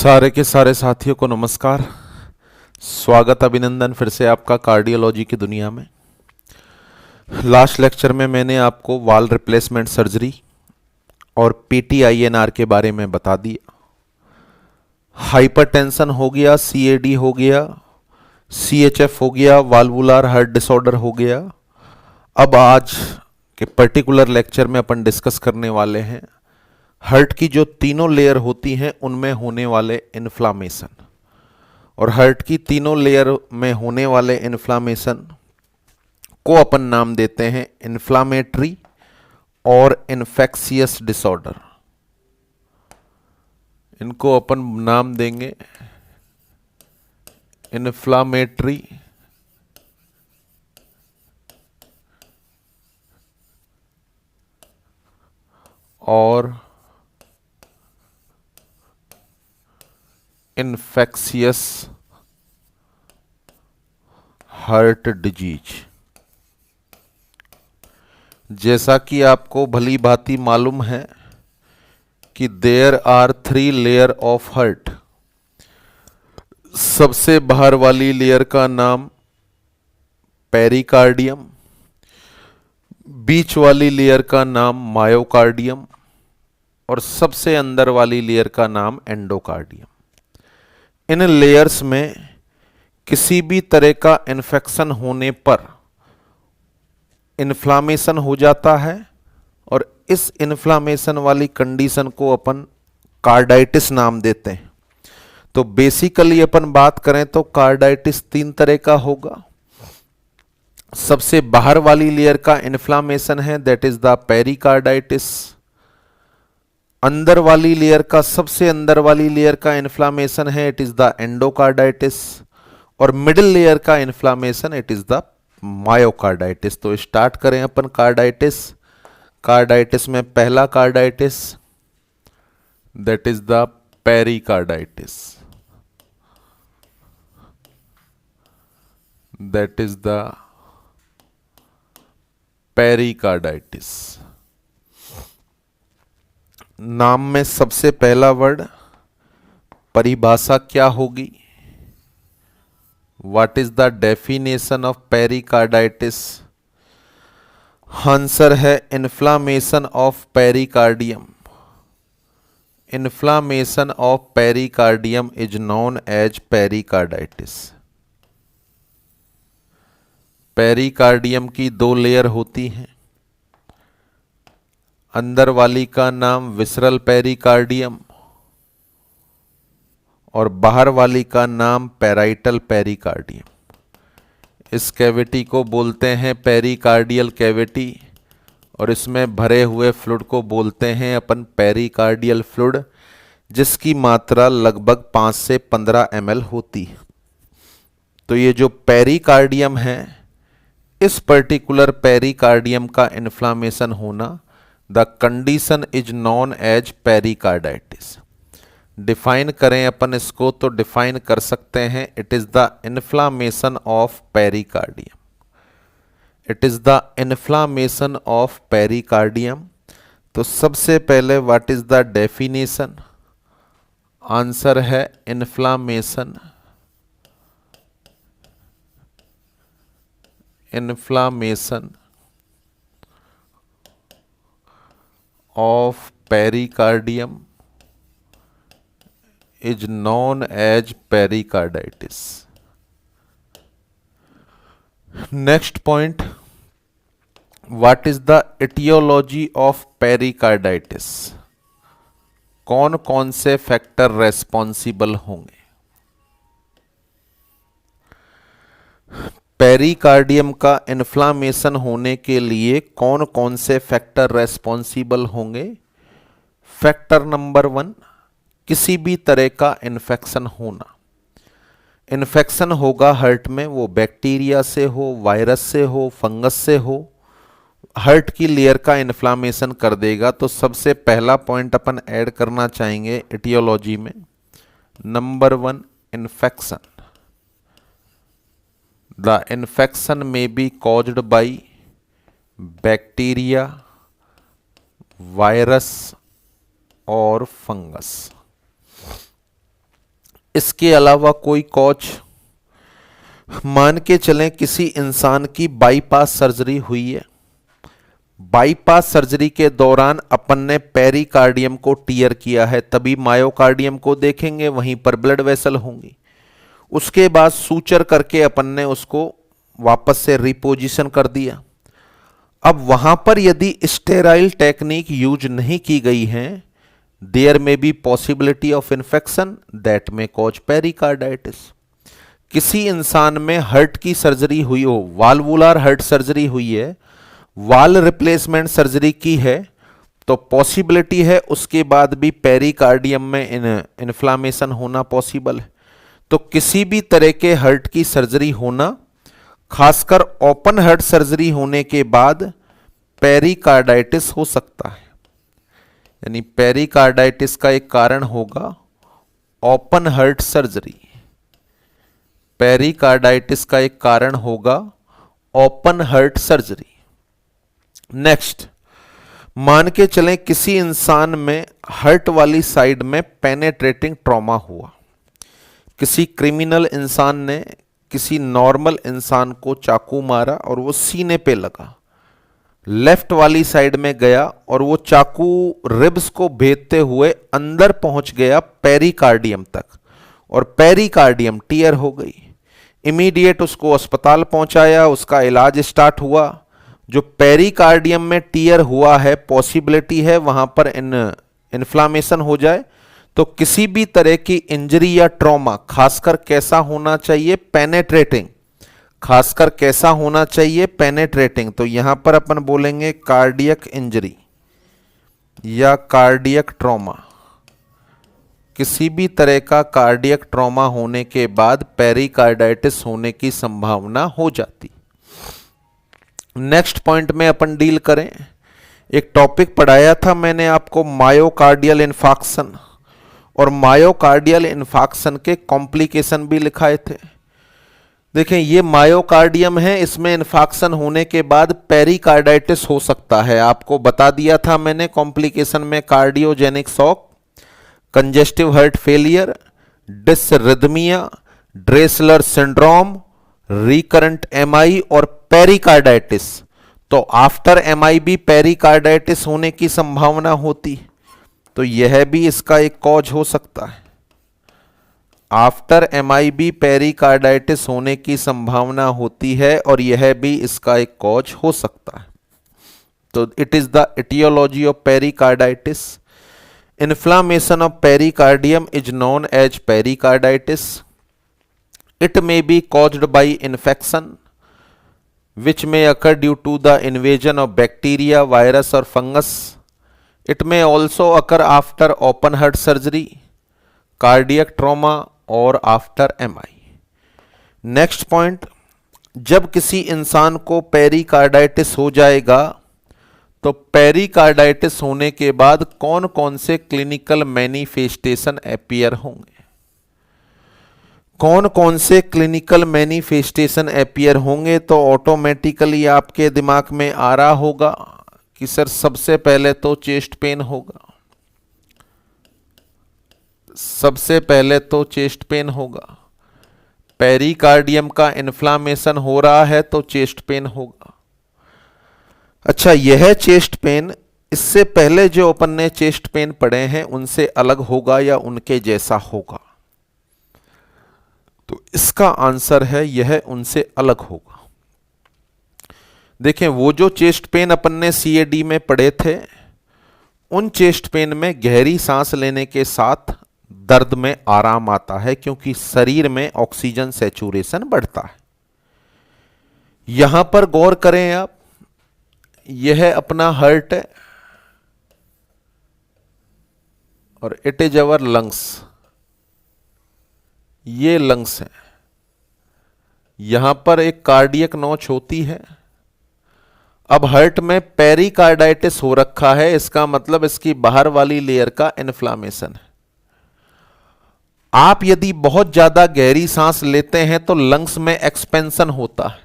सारे के सारे साथियों को नमस्कार। स्वागत अभिनंदन फिर से आपका कार्डियोलॉजी की दुनिया में। लास्ट लेक्चर में मैंने आपको वाल रिप्लेसमेंट सर्जरी और पीटीआईएनआर के बारे में बता दिया। हाइपरटेंशन हो गया, सीएडी हो गया, सीएचएफ हो गया, वाल्वुलर हार्ट डिसऑर्डर हो गया। अब आज के पर्टिकुलर लेक्चर में अपन डिस्कस करने वाले हैं हार्ट की जो तीनों लेयर होती हैं उनमें होने वाले इन्फ्लामेशन। और हार्ट की तीनों लेयर में होने वाले इन्फ्लामेशन को अपन नाम देते हैं इन्फ्लामेटरी और इन्फेक्शियस डिसऑर्डर। इनको अपन नाम देंगे इन्फ्लामेटरी और इन्फेक्शियस हार्ट डिजीज। जैसा कि आपको भली भांति मालूम है कि there are 3 layer of heart. सबसे बाहर वाली लेयर का नाम पेरिकार्डियम, बीच वाली लेयर का नाम मायोकार्डियम और सबसे अंदर वाली लेयर का नाम एंडोकार्डियम। इन लेयर्स में किसी भी तरह का इन्फेक्शन होने पर इन्फ्लामेशन हो जाता है और इस इन्फ्लामेशन वाली कंडीशन को अपन कार्डाइटिस नाम देते हैं। तो बेसिकली अपन बात करें तो कार्डाइटिस 3 तरह का होगा। सबसे बाहर वाली लेयर का इन्फ्लामेशन है, दैट इज द पेरिकार्डाइटिस। अंदर वाली लेयर का, सबसे अंदर वाली लेयर का इन्फ्लामेशन है, इट इज द एंडोकार्डाइटिस। और मिडिल लेयर का inflammation, it is the myocarditis. तो स्टार्ट करें अपन कार्डाइटिस। कार्डाइटिस में पहला carditis that is the pericarditis, that is the pericarditis. नाम में सबसे पहला वर्ड, परिभाषा क्या होगी? What is the definition of pericarditis? Answer है inflammation of pericardium. Inflammation of pericardium is known as pericarditis. Pericardium की 2 लेयर होती हैं। अंदर वाली का नाम विसरल पेरिकार्डियम और बाहर वाली का नाम पैराइटल पेरिकार्डियम। इस कैविटी को बोलते हैं पेरिकार्डियल कैविटी और इसमें भरे हुए फ्लूइड को बोलते हैं अपन पेरिकार्डियल फ्लूइड, जिसकी मात्रा लगभग 5 से 15 ml होती है। तो ये जो पेरिकार्डियम है, इस पर्टिकुलर पेरिकार्डियम का इन्फ्लामेशन होना, the condition is known as pericarditis. Define करें अपन इसको तो डिफाइन कर सकते हैं, it is the inflammation of pericardium. It is the inflammation of pericardium. तो सबसे पहले what is the definition? Answer है inflammation, inflammation of pericardium is known as pericarditis. Next point, what is the etiology of pericarditis? कौन कौन से factor responsible होंगे? Pericardium का inflammation होने के लिए कौन कौन से फैक्टर रेस्पॉन्सिबल होंगे? फैक्टर नंबर 1, किसी भी तरह का इन्फेक्शन होना। इन्फेक्शन होगा हार्ट में, वो बैक्टीरिया से हो, वायरस से हो, फंगस से हो, हार्ट की लेयर का इन्फ्लामेशन कर देगा। तो सबसे पहला पॉइंट अपन ऐड करना चाहेंगे एटियोलॉजी में, number 1, infection. The infection may be caused by bacteria, virus और फंगस। इसके अलावा कोई कॉज, मान के चलें किसी इंसान की बाईपास सर्जरी हुई है, बाईपास सर्जरी के दौरान अपन ने पेरिकार्डियम को टीयर किया है, तभी मायोकार्डियम को देखेंगे, वहीं पर ब्लड वेसल होंगी। उसके बाद सूचर करके अपन ने उसको वापस से रिपोजिशन कर दिया। अब वहां पर यदि स्टेराइल टेक्निक यूज नहीं की गई है, देयर में be possibility of infection that में कॉज पेरिकार्डाइटिस। किसी इंसान में हार्ट की सर्जरी हुई हो, वाल्वुलर हार्ट सर्जरी हुई है, वाल रिप्लेसमेंट सर्जरी की है, तो पॉसिबिलिटी है उसके बाद भी पेरिकार्डियम में इन्फ्लामेशन होना पॉसिबल है। तो किसी भी तरह के हार्ट की सर्जरी होना, खासकर ओपन हार्ट सर्जरी होने के बाद पेरिकार्डाइटिस हो सकता है। यानी पेरिकार्डाइटिस का एक कारण होगा ओपन हार्ट सर्जरी, पेरिकार्डाइटिस का एक कारण होगा ओपन हार्ट सर्जरी। नेक्स्ट, मान के चलें किसी इंसान में हार्ट वाली साइड में पेनेट्रेटिंग ट्रॉमा हुआ, किसी क्रिमिनल इंसान ने किसी नॉर्मल इंसान को चाकू मारा और वो सीने पे लगा, लेफ्ट वाली साइड में गया और वो चाकू रिब्स को भेदते हुए अंदर पहुंच गया पेरिकार्डियम तक और पेरिकार्डियम टीयर हो गई। इमीडिएट उसको अस्पताल पहुंचाया, उसका इलाज स्टार्ट हुआ। जो पेरिकार्डियम में टीयर हुआ है, पॉसिबिलिटी है वहां पर इन्फ्लामेशन हो जाए। तो किसी भी तरह की इंजरी या ट्रॉमा, खासकर कैसा होना चाहिए, पेनेट्रेटिंग, खासकर कैसा होना चाहिए, पेनेट्रेटिंग। तो यहां पर अपन बोलेंगे कार्डियक इंजरी या कार्डियक ट्रॉमा। किसी भी तरह का कार्डियक ट्रॉमा होने के बाद पेरिकार्डाइटिस होने की संभावना हो जाती। नेक्स्ट पॉइंट में अपन डील करें, एक टॉपिक पढ़ाया था मैंने आपको, मायोकार्डियल इन्फाक्शन, और मायोकार्डियल इन्फाक्शन के कॉम्प्लिकेशन भी लिखाए थे। देखें, ये मायोकार्डियम है, इसमें इन्फाक्शन होने के बाद पेरिकार्डाइटिस हो सकता है। आपको बता दिया था मैंने कॉम्प्लिकेशन में cardiogenic shock, congestive heart failure, डिसरिथमिया, Dressler syndrome, recurrent MI और पेरिकार्डाइटिस। तो आफ्टर एमआई भी पेरिकार्डाइटिस होने की संभावना होती, तो यह भी इसका एक कॉज हो सकता है। आफ्टर एमआईबी पेरिकार्डाइटिस होने की संभावना होती है और यह भी इसका एक कॉज हो सकता है। तो it is the aetiology of pericarditis. Inflammation of pericardium is known as pericarditis. It may be caused by infection which may occur due to the invasion of bacteria, virus or fungus. It may also occur after open heart surgery, cardiac trauma और after MI. Next point, जब किसी इंसान को pericarditis हो जाएगा तो pericarditis होने के बाद कौन कौन से क्लिनिकल मैनिफेस्टेशन अपीयर होंगे, कौन कौन से क्लिनिकल मैनिफेस्टेशन अपीयर होंगे। तो ऑटोमेटिकली आपके दिमाग में आ रहा होगा कि सर सबसे पहले तो चेस्ट पेन होगा, सबसे पहले तो चेस्ट पेन होगा। पेरिकार्डियम का इन्फ्लामेशन हो रहा है तो चेस्ट पेन होगा। अच्छा, यह चेस्ट पेन इससे पहले जो अपन ने चेस्ट पेन पढ़े हैं उनसे अलग होगा या उनके जैसा होगा? तो इसका आंसर है यह उनसे अलग होगा। देखें, वो जो चेस्ट पेन अपन ने सीएडी में पढ़े थे, उन चेस्ट पेन में गहरी सांस लेने के साथ दर्द में आराम आता है क्योंकि शरीर में ऑक्सीजन सैचुरेशन बढ़ता है। यहां पर गौर करें आप, यह अपना हार्ट है और इट इज अवर लंग्स, ये लंग्स है। यहां पर एक कार्डियक नॉच होती है। अब हार्ट में पेरिकार्डाइटिस हो रखा है, इसका मतलब इसकी बाहर वाली लेयर का इन्फ्लामेशन है। आप यदि बहुत ज्यादा गहरी सांस लेते हैं तो लंग्स में एक्सपेंशन होता है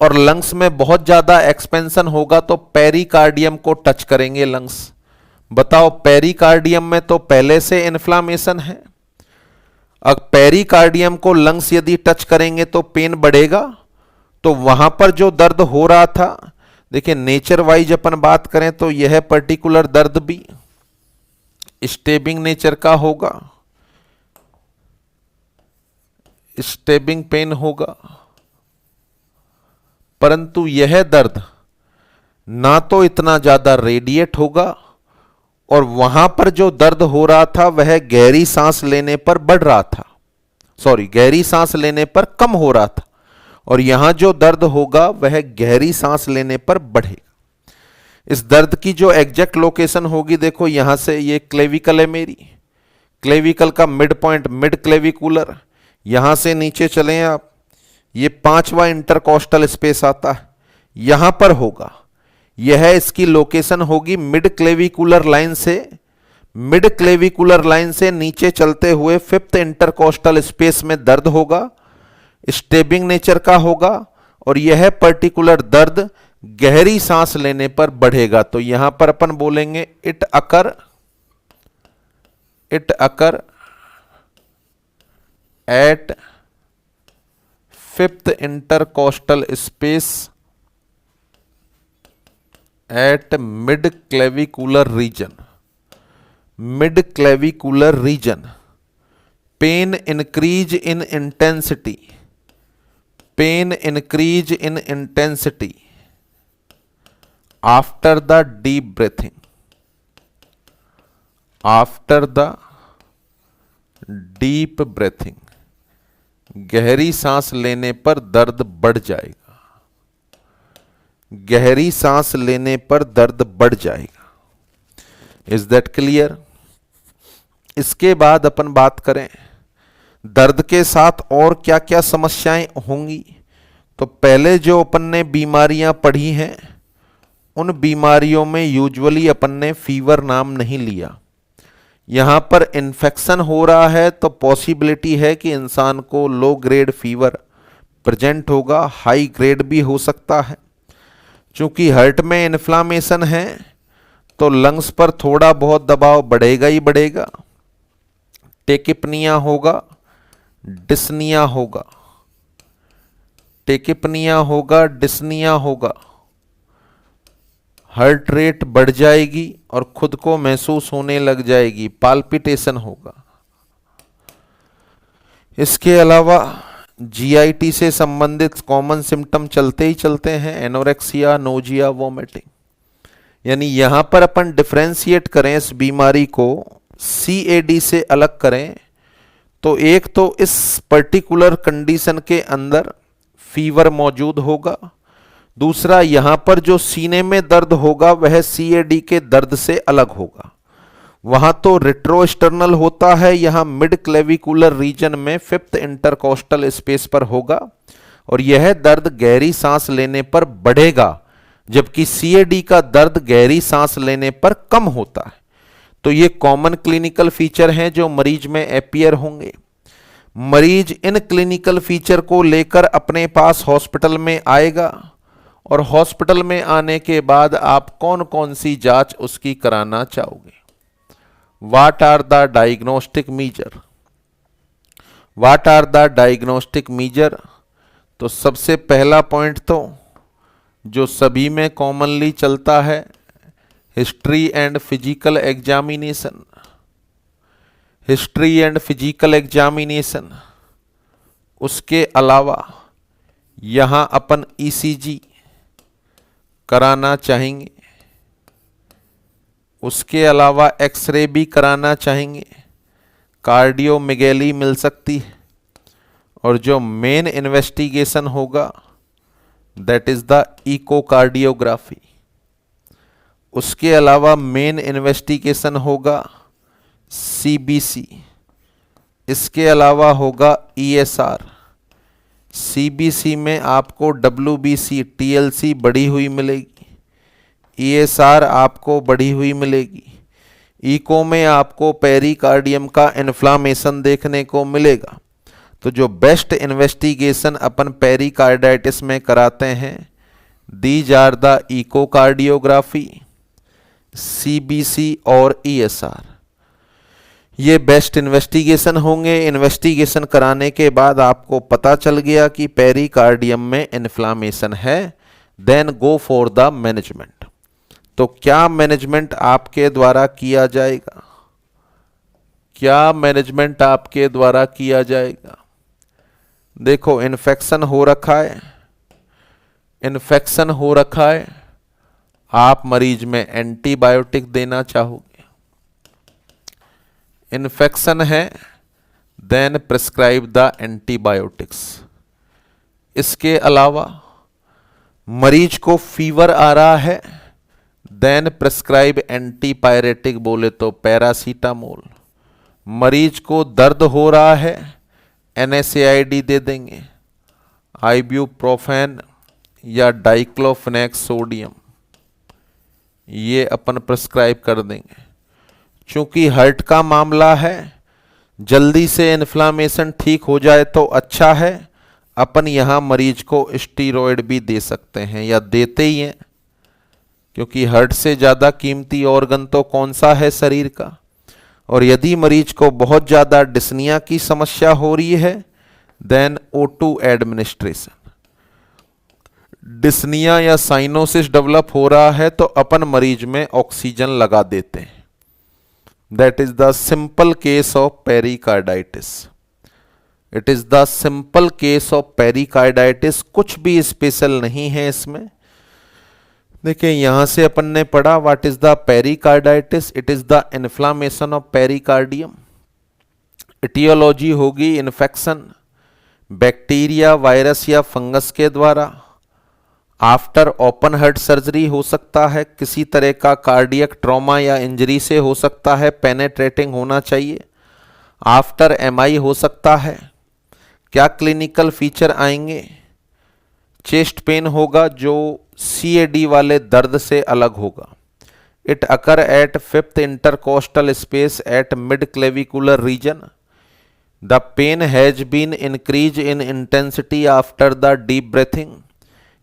और लंग्स में बहुत ज्यादा एक्सपेंशन होगा तो पेरिकार्डियम को टच करेंगे लंग्स। बताओ, पेरिकार्डियम में तो पहले से इन्फ्लामेशन है। अब पेरिकार्डियम को लंग्स यदि टच करेंगे तो पेन बढ़ेगा, तो वहां पर जो दर्द हो रहा था, देखिए नेचर वाइज अपन बात करें तो यह पर्टिकुलर दर्द भी स्टेबिंग नेचर का होगा, स्टेबिंग पेन होगा, परंतु यह दर्द ना तो इतना ज्यादा रेडिएट होगा और वहां पर जो दर्द हो रहा था वह गहरी सांस लेने पर बढ़ रहा था, गहरी सांस लेने पर कम हो रहा था, और यहां जो दर्द होगा वह गहरी सांस लेने पर बढ़ेगा। इस दर्द की जो एग्जैक्ट लोकेशन होगी, देखो यहां से ये क्लेविकल है मेरी, क्लेविकल का मिड पॉइंट मिड क्लेविकुलर, यहां से नीचे चलें आप, ये 5वां इंटरकॉस्टल स्पेस आता है, यहां पर होगा। यह इसकी लोकेशन होगी मिड क्लेविकुलर लाइन से नीचे चलते हुए 5th इंटरकॉस्टल स्पेस में दर्द होगा, स्टेबिंग नेचर का होगा, और यह पर्टिकुलर दर्द गहरी सांस लेने पर बढ़ेगा। तो यहां पर अपन बोलेंगे it occur at 5th intercostal space at mid clavicular region, pain increase in intensity after the deep breathing, गहरी सांस लेने पर दर्द बढ़ जाएगा, गहरी सांस लेने पर दर्द बढ़ जाएगा। Is that clear? इसके बाद अपन बात करें दर्द के साथ और क्या क्या समस्याएं होंगी, तो पहले जो अपन ने बीमारियां पढ़ी हैं उन बीमारियों में यूजुअली अपन ने फीवर नाम नहीं लिया। यहां पर इन्फेक्शन हो रहा है तो पॉसिबिलिटी है कि इंसान को लो ग्रेड फीवर प्रेजेंट होगा, हाई ग्रेड भी हो सकता है। चूंकि हार्ट में इन्फ्लामेशन है तो लंग्स पर थोड़ा बहुत दबाव बढ़ेगा ही बढ़ेगा, टेकिपनिया होगा, डिस्निया होगा, हार्ट रेट बढ़ जाएगी और खुद को महसूस होने लग जाएगी, पाल्पिटेशन होगा। इसके अलावा जीआईटी से संबंधित कॉमन सिम्टम चलते ही चलते हैं, एनोरेक्सिया, नोजिया, वोमिटिंग। यानी यहां पर अपन डिफरेंशिएट करें इस बीमारी को सीएडी से अलग करें तो एक तो इस पर्टिकुलर कंडीशन के अंदर फीवर मौजूद होगा, दूसरा यहां पर जो सीने में दर्द होगा वह सीएडी के दर्द से अलग होगा। वहां तो रेट्रोस्टर्नल होता है, यहां मिड क्लेविकुलर रीजन में 5th इंटरकॉस्टल स्पेस पर होगा और यह दर्द गहरी सांस लेने पर बढ़ेगा, जबकि सीएडी का दर्द गहरी सांस लेने पर कम होता है। तो ये कॉमन क्लिनिकल फीचर हैं जो मरीज में अपीयर होंगे। मरीज इन क्लिनिकल फीचर को लेकर अपने पास हॉस्पिटल में आएगा और हॉस्पिटल में आने के बाद आप कौन कौन सी जांच उसकी कराना चाहोगे। What are the diagnostic measure? तो सबसे पहला पॉइंट तो जो सभी में कॉमनली चलता है, हिस्ट्री एंड फिजिकल एग्जामिनेशन। उसके अलावा यहां अपन ईसीजी कराना चाहेंगे, उसके अलावा एक्सरे भी कराना चाहेंगे, कार्डियोमेगैली मिल सकती है, और जो मेन इन्वेस्टिगेशन होगा दैट इज द इकोकार्डियोग्राफी। उसके अलावा मेन इन्वेस्टिगेशन होगा सीबीसी, इसके अलावा होगा ईएसआर। सीबीसी में आपको डब्ल्यूबीसी टीएलसी बढ़ी हुई मिलेगी, ईएसआर आपको बढ़ी हुई मिलेगी, इको में आपको पेरिकार्डियम का इन्फ्लामेशन देखने को मिलेगा। तो जो बेस्ट इन्वेस्टिगेशन अपन पेरिकार्डाइटिस में कराते हैं these are the echocardiography, CBC और ईएसआर। ये बेस्ट इन्वेस्टिगेशन होंगे। इन्वेस्टिगेशन कराने के बाद आपको पता चल गया कि पेरिकार्डियम में इन्फ्लामेशन है, then go for the management. तो क्या मैनेजमेंट आपके द्वारा किया जाएगा? क्या मैनेजमेंट आपके द्वारा किया जाएगा? देखो, इन्फेक्शन हो रखा है, इन्फेक्शन हो रखा है, आप मरीज में एंटीबायोटिक देना चाहोगे। इन्फेक्शन है, देन प्रिस्क्राइब द एंटीबायोटिक्स। इसके अलावा मरीज को फीवर आ रहा है, देन प्रिस्क्राइब एंटीपायरेटिक, बोले तो पैरासीटामोल। मरीज को दर्द हो रहा है, NSAID दे देंगे, आइब्यूप्रोफेन या डाइक्लोफेनेक सोडियम, ये अपन प्रिस्क्राइब कर देंगे। चूंकि हार्ट का मामला है, जल्दी से इन्फ्लामेशन ठीक हो जाए तो अच्छा है, अपन यहाँ मरीज को स्टीरॉयड भी दे सकते हैं या देते ही हैं, क्योंकि हार्ट से ज़्यादा कीमती ऑर्गन तो कौन सा है शरीर का। और यदि मरीज को बहुत ज़्यादा डिस्निया की समस्या हो रही है, देन O2 एडमिनिस्ट्रेशन। डिस्निया या साइनोसिस डेवलप हो रहा है तो अपन मरीज में ऑक्सीजन लगा देते हैं। That is the simple case of pericarditis. It is the simple case of pericarditis. कुछ भी स्पेशल नहीं है इसमें। देखिए, यहां से अपन ने पढ़ा what is the pericarditis. It is the inflammation of pericardium. Aetiology होगी इन्फेक्शन, बैक्टीरिया, वायरस या फंगस के द्वारा। आफ्टर ओपन हार्ट सर्जरी हो सकता है, किसी तरह का कार्डियक ट्रॉमा या इंजरी से हो सकता है, पेनेट्रेटिंग होना चाहिए। आफ्टर MI हो सकता है। क्या क्लिनिकल फीचर आएंगे? चेस्ट पेन होगा जो CAD वाले दर्द से अलग होगा। It occur at 5th intercostal space at mid clavicular region. The pain has been increase in intensity after the deep breathing.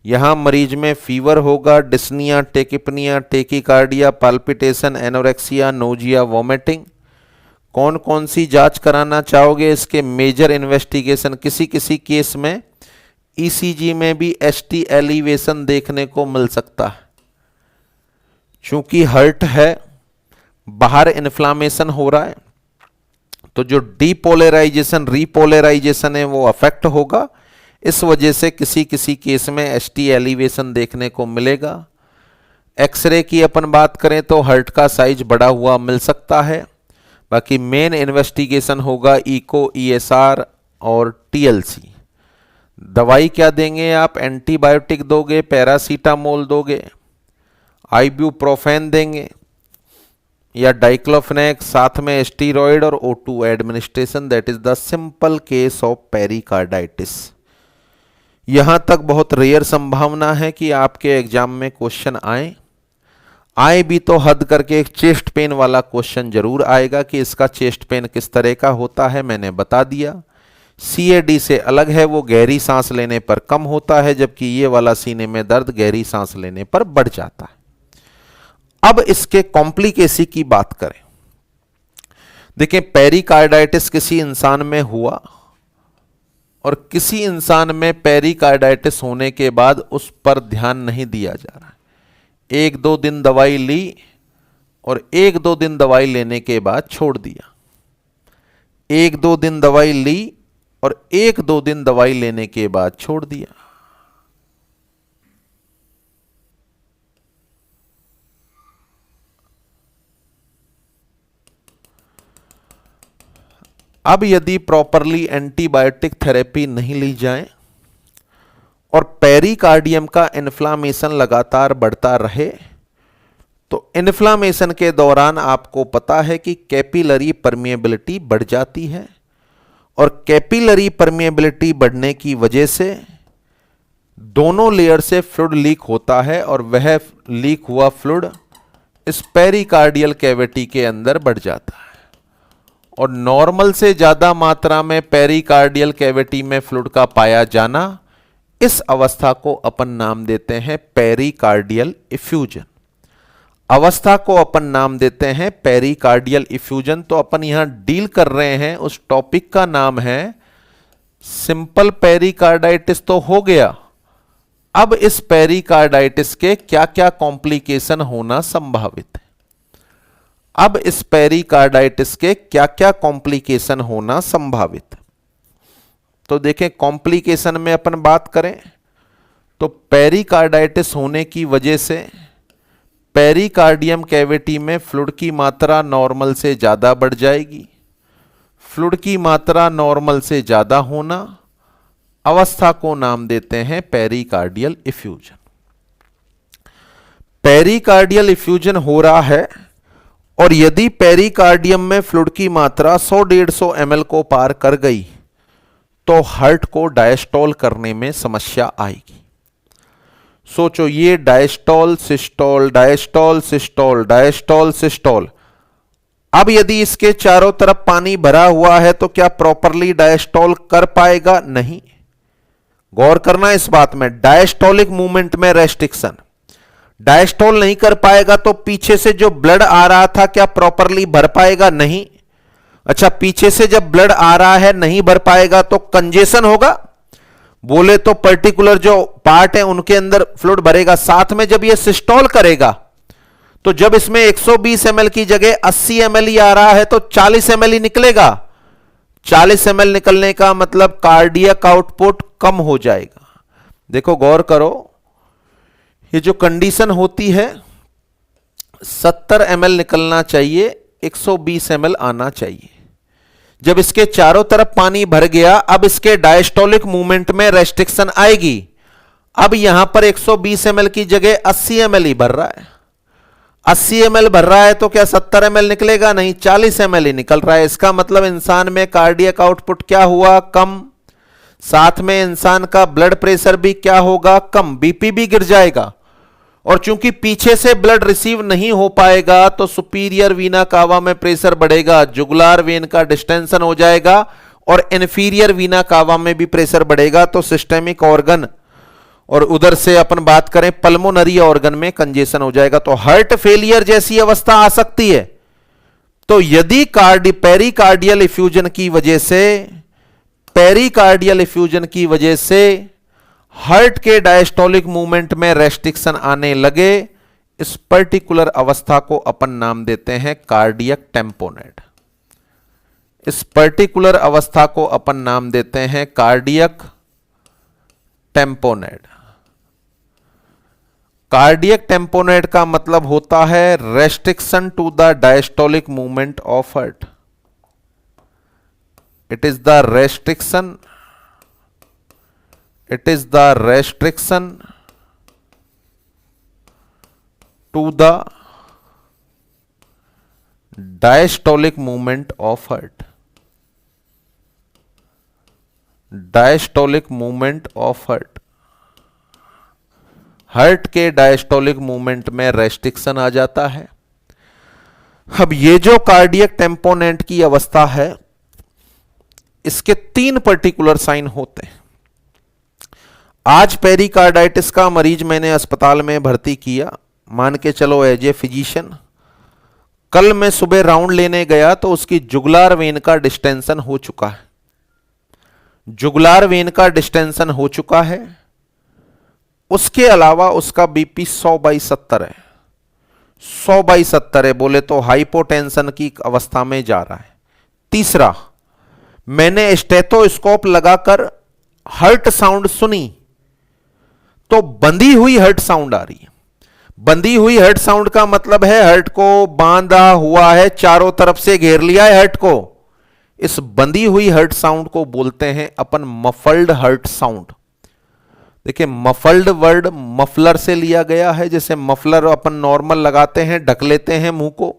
यहाँ मरीज में फीवर होगा, dyspnoea, tachypnoea, tachycardia, palpitation, anorexia, nausea, vomiting. कौन कौन सी जांच कराना चाहोगे? इसके मेजर इन्वेस्टिगेशन, किसी किसी केस में ECG में भी ST एलिवेशन देखने को मिल सकता है। चूंकि हार्ट है, बाहर इन्फ्लामेशन हो रहा है, तो जो डीपोलराइजेशन रीपोलराइजेशन है वो अफेक्ट होगा। इस वजह से किसी किसी केस में ST एलिवेशन देखने को मिलेगा। एक्सरे की अपन बात करें तो हार्ट का साइज बढ़ा हुआ मिल सकता है। बाकी मेन इन्वेस्टिगेशन होगा इको, ESR और TLC। दवाई क्या देंगे आप? एंटीबायोटिक दोगे, पैरासीटामोल दोगे, आइब्यूप्रोफेन देंगे या डाइक्लोफेनेक, साथ में स्टीरॉयड और O2 administration. That is the simple case of pericarditis. यहां तक बहुत रेयर संभावना है कि आपके एग्जाम में क्वेश्चन आए भी तो हद करके एक चेस्ट पेन वाला क्वेश्चन जरूर आएगा कि इसका चेस्ट पेन किस तरह का होता है। मैंने बता दिया, CAD से अलग है, वो गहरी सांस लेने पर कम होता है, जबकि ये वाला सीने में दर्द गहरी सांस लेने पर बढ़ जाता है। अब इसके कॉम्प्लिकेसी की बात करें। देखिए, पेरिकार्डाइटिस किसी इंसान में हुआ और किसी इंसान में पेरिकार्डाइटिस होने के बाद उस पर ध्यान नहीं दिया जा रहा है। 1-2 दिन दवाई ली और 1-2 दिन दवाई लेने के बाद छोड़ दिया। 1-2 दिन दवाई ली और 1-2 दिन दवाई लेने के बाद छोड़ दिया। अब यदि प्रॉपरली एंटीबायोटिक थेरेपी नहीं ली जाए और पेरिकार्डियम का इन्फ्लामेशन लगातार बढ़ता रहे, तो इन्फ्लामेशन के दौरान आपको पता है कि कैपिलरी परमिएबिलिटी बढ़ जाती है और कैपिलरी परमिएबिलिटी बढ़ने की वजह से दोनों लेयर से फ्लूइड लीक होता है और वह लीक हुआ फ्लूइड इस पेरिकार्डियल कैविटी के अंदर बढ़ जाता है और नॉर्मल से ज्यादा मात्रा में पेरिकार्डियल कैविटी में फ्लूइड का पाया जाना, इस अवस्था को अपन नाम देते हैं पेरिकार्डियल इफ्यूजन। अवस्था को अपन नाम देते हैं पेरिकार्डियल इफ्यूजन। तो अपन यहां डील कर रहे हैं, उस टॉपिक का नाम है सिंपल पेरिकार्डाइटिस तो हो गया। अब इस पेरिकार्डाइटिस के क्या क्या कॉम्प्लिकेशन होना संभावित है, अब इस पेरिकार्डाइटिस के क्या क्या कॉम्प्लिकेशन होना संभावित है। तो देखें, कॉम्प्लिकेशन में अपन बात करें तो पेरिकार्डाइटिस होने की वजह से पेरिकार्डियम कैविटी में फ्लूइड की मात्रा नॉर्मल से ज्यादा बढ़ जाएगी। फ्लूइड की मात्रा नॉर्मल से ज्यादा होना, अवस्था को नाम देते हैं पेरिकार्डियल इफ्यूजन। पेरिकार्डियल इफ्यूजन हो रहा है और यदि पेरिकार्डियम में फ्लूइड की मात्रा 100-150 ml को पार कर गई तो हार्ट को डायस्टोल करने में समस्या आएगी। सोचो, ये diastole systole diastole systole diastole systole. अब यदि इसके चारों तरफ पानी भरा हुआ है तो क्या प्रॉपरली डायस्टोल कर पाएगा? नहीं। गौर करना इस बात में, डायस्टोलिक मूवमेंट में रेस्ट्रिक्शन, डायस्टोल नहीं कर पाएगा तो पीछे से जो ब्लड आ रहा था क्या प्रॉपरली भर पाएगा? नहीं। अच्छा, पीछे से जब ब्लड आ रहा है नहीं भर पाएगा तो कंजेशन होगा, बोले तो पर्टिकुलर जो पार्ट है उनके अंदर फ्लूइड भरेगा। साथ में जब ये सिस्टोल करेगा तो जब इसमें 120 ml की जगह 80 ml ही आ रहा है तो 40 ml ही निकलेगा। 40 ml निकलने का मतलब कार्डियक आउटपुट कम हो जाएगा। देखो गौर करो, ये जो कंडीशन होती है 70 ml निकलना चाहिए, 120 ml आना चाहिए। जब इसके चारों तरफ पानी भर गया, अब इसके डायस्टोलिक मूवमेंट में रेस्ट्रिक्शन आएगी। अब यहां पर 120 ml की जगह 80 ml ही भर रहा है। 80 ml भर रहा है तो क्या 70 ml निकलेगा? नहीं, 40 ml ही निकल रहा है। इसका मतलब इंसान में कार्डियक आउटपुट क्या हुआ? कम। साथ में इंसान का ब्लड प्रेशर भी क्या होगा? कम। बीपी भी गिर जाएगा। और चूंकि पीछे से ब्लड रिसीव नहीं हो पाएगा तो सुपीरियर वीना कावा में प्रेशर बढ़ेगा, जुगुलार वेन का डिस्टेंशन हो जाएगा और इंफीरियर वीना कावा में भी प्रेशर बढ़ेगा। तो सिस्टेमिक ऑर्गन और उधर से अपन बात करें पल्मोनरी ऑर्गन में कंजेशन हो जाएगा। तो हार्ट फेलियर जैसी अवस्था आ सकती है। तो यदि पेरिकार्डियल इफ्यूजन की वजह से, पेरिकार्डियल इफ्यूजन की वजह से हार्ट के डायस्टोलिक मूवमेंट में रेस्ट्रिक्शन आने लगे, इस पर्टिकुलर अवस्था को अपन नाम देते हैं कार्डियक टेम्पोनेट। इस पर्टिकुलर अवस्था को अपन नाम देते हैं कार्डियक टेम्पोनेट। कार्डियक टेम्पोनेट का मतलब होता है restriction to the diastolic movement of heart. It is the restriction, it is the restriction to the diastolic movement of heart, diastolic movement of heart। Heart के डायस्टोलिक मूवमेंट में restriction आ जाता है। अब ये जो कार्डियक टेम्पोनेंट की अवस्था है, इसके 3 पर्टिकुलर साइन होते हैं। आज पेरिकार्डाइटिस का मरीज मैंने अस्पताल में भर्ती किया, मान के चलो एज ए फिजिशियन। कल मैं सुबह राउंड लेने गया तो उसकी जुगुलार वेन का डिस्टेंशन हो चुका है। जुगुलार वेन का डिस्टेंशन हो चुका है। उसके अलावा उसका बीपी 100/70 है। 100/70 है, बोले तो हाइपोटेंशन की अवस्था में जा रहा है। तीसरा, मैंने स्टेथोस्कोप लगाकर हार्ट साउंड सुनी तो बंधी हुई हार्ट साउंड आ रही है। बंधी हुई हार्ट साउंड का मतलब है हार्ट को बांधा हुआ है, चारों तरफ से घेर लिया है हार्ट को। इस बंधी हुई हार्ट साउंड को बोलते हैं अपन मफल्ड हार्ट साउंड। देखिए, मफल्ड वर्ड मफलर से लिया गया है। जैसे मफलर अपन नॉर्मल लगाते हैं, ढक लेते हैं मुंह को,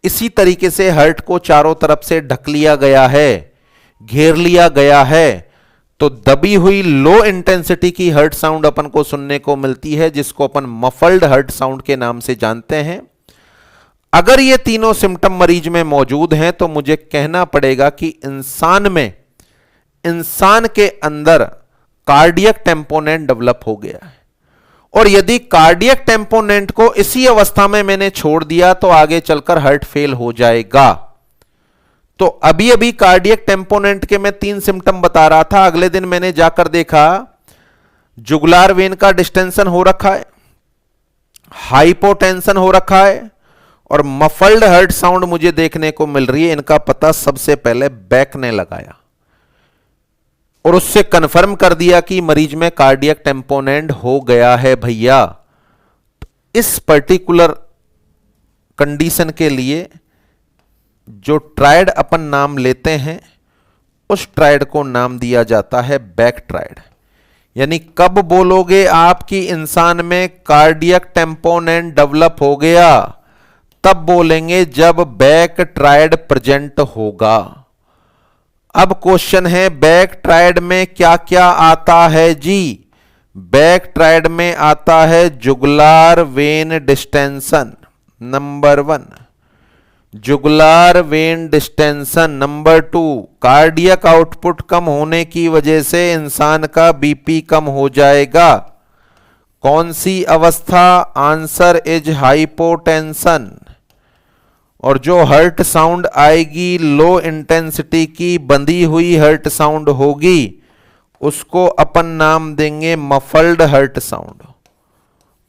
इसी तरीके से हार्ट को चारों तरफ से ढक लिया गया है, घेर लिया गया है। तो दबी हुई लो इंटेंसिटी की हार्ट साउंड अपन को सुनने को मिलती है, जिसको अपन मफल्ड हार्ट साउंड के नाम से जानते हैं। अगर ये तीनों सिम्टम मरीज में मौजूद हैं तो मुझे कहना पड़ेगा कि इंसान के अंदर कार्डियक टेम्पोनेंट डेवलप हो गया है। और यदि कार्डियक टेम्पोनेंट को इसी अवस्था में मैंने छोड़ दिया तो आगे चलकर हार्ट फेल हो जाएगा। तो अभी अभी कार्डियक टेम्पोनेंट के मैं 3 सिम्टम बता रहा था, अगले दिन मैंने जाकर देखा जुगुलार वेन का डिस्टेंशन हो रखा है, हाइपोटेंशन हो रखा है और मफल्ड हार्ट साउंड मुझे देखने को मिल रही है। इनका पता सबसे पहले बैक ने लगाया और उससे कंफर्म कर दिया कि मरीज में कार्डियक टेम्पोनेंट हो गया है भैया। इस पर्टिकुलर कंडीशन के लिए जो ट्रायड अपन नाम लेते हैं उस ट्रायड को नाम दिया जाता है बैक ट्रायड। यानी कब बोलोगे आप कि इंसान में कार्डियक टेम्पोनेंट डेवलप हो गया, तब बोलेंगे जब बैक ट्रायड प्रेजेंट होगा। अब क्वेश्चन है बैक ट्रायड में क्या क्या आता है जी। बैक ट्रायड में आता है jugular vein distension number 1, jugular vein distension number 2, cardiac output कम होने की वजह से इंसान का बीपी कम हो जाएगा। कौन सी अवस्था? Answer is hypotension. और जो हर्ट साउंड आएगी लो इंटेंसिटी की बंधी हुई हर्ट साउंड होगी, उसको अपन नाम देंगे मफल्ड हर्ट साउंड।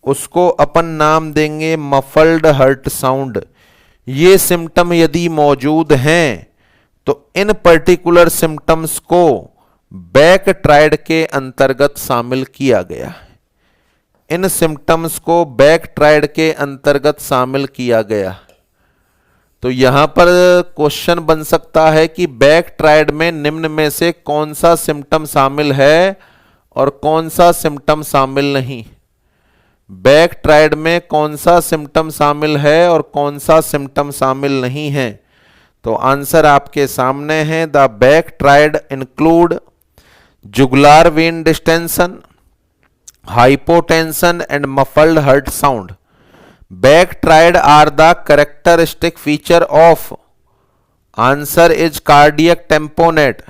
उसको अपन नाम देंगे मफल्ड हर्ट साउंड। ये सिम्टम यदि मौजूद हैं तो इन पर्टिकुलर सिम्टम्स को बैक ट्रायड के अंतर्गत शामिल किया गया है। इन सिम्टम्स को बैक ट्रायड के अंतर्गत शामिल किया गया। तो यहां पर क्वेश्चन बन सकता है कि बैक ट्रायड में निम्न में से कौन सा सिम्टम शामिल है और कौन सा सिम्टम शामिल नहीं। बैक ट्रायड में कौन सा सिम्टम शामिल है और कौन सा सिम्टम शामिल नहीं है। तो आंसर आपके सामने है। The Beck triad include jugular vein distension, hypotension and muffled heart sound. Back triad are the characteristic feature of. Answer is cardiac tamponade.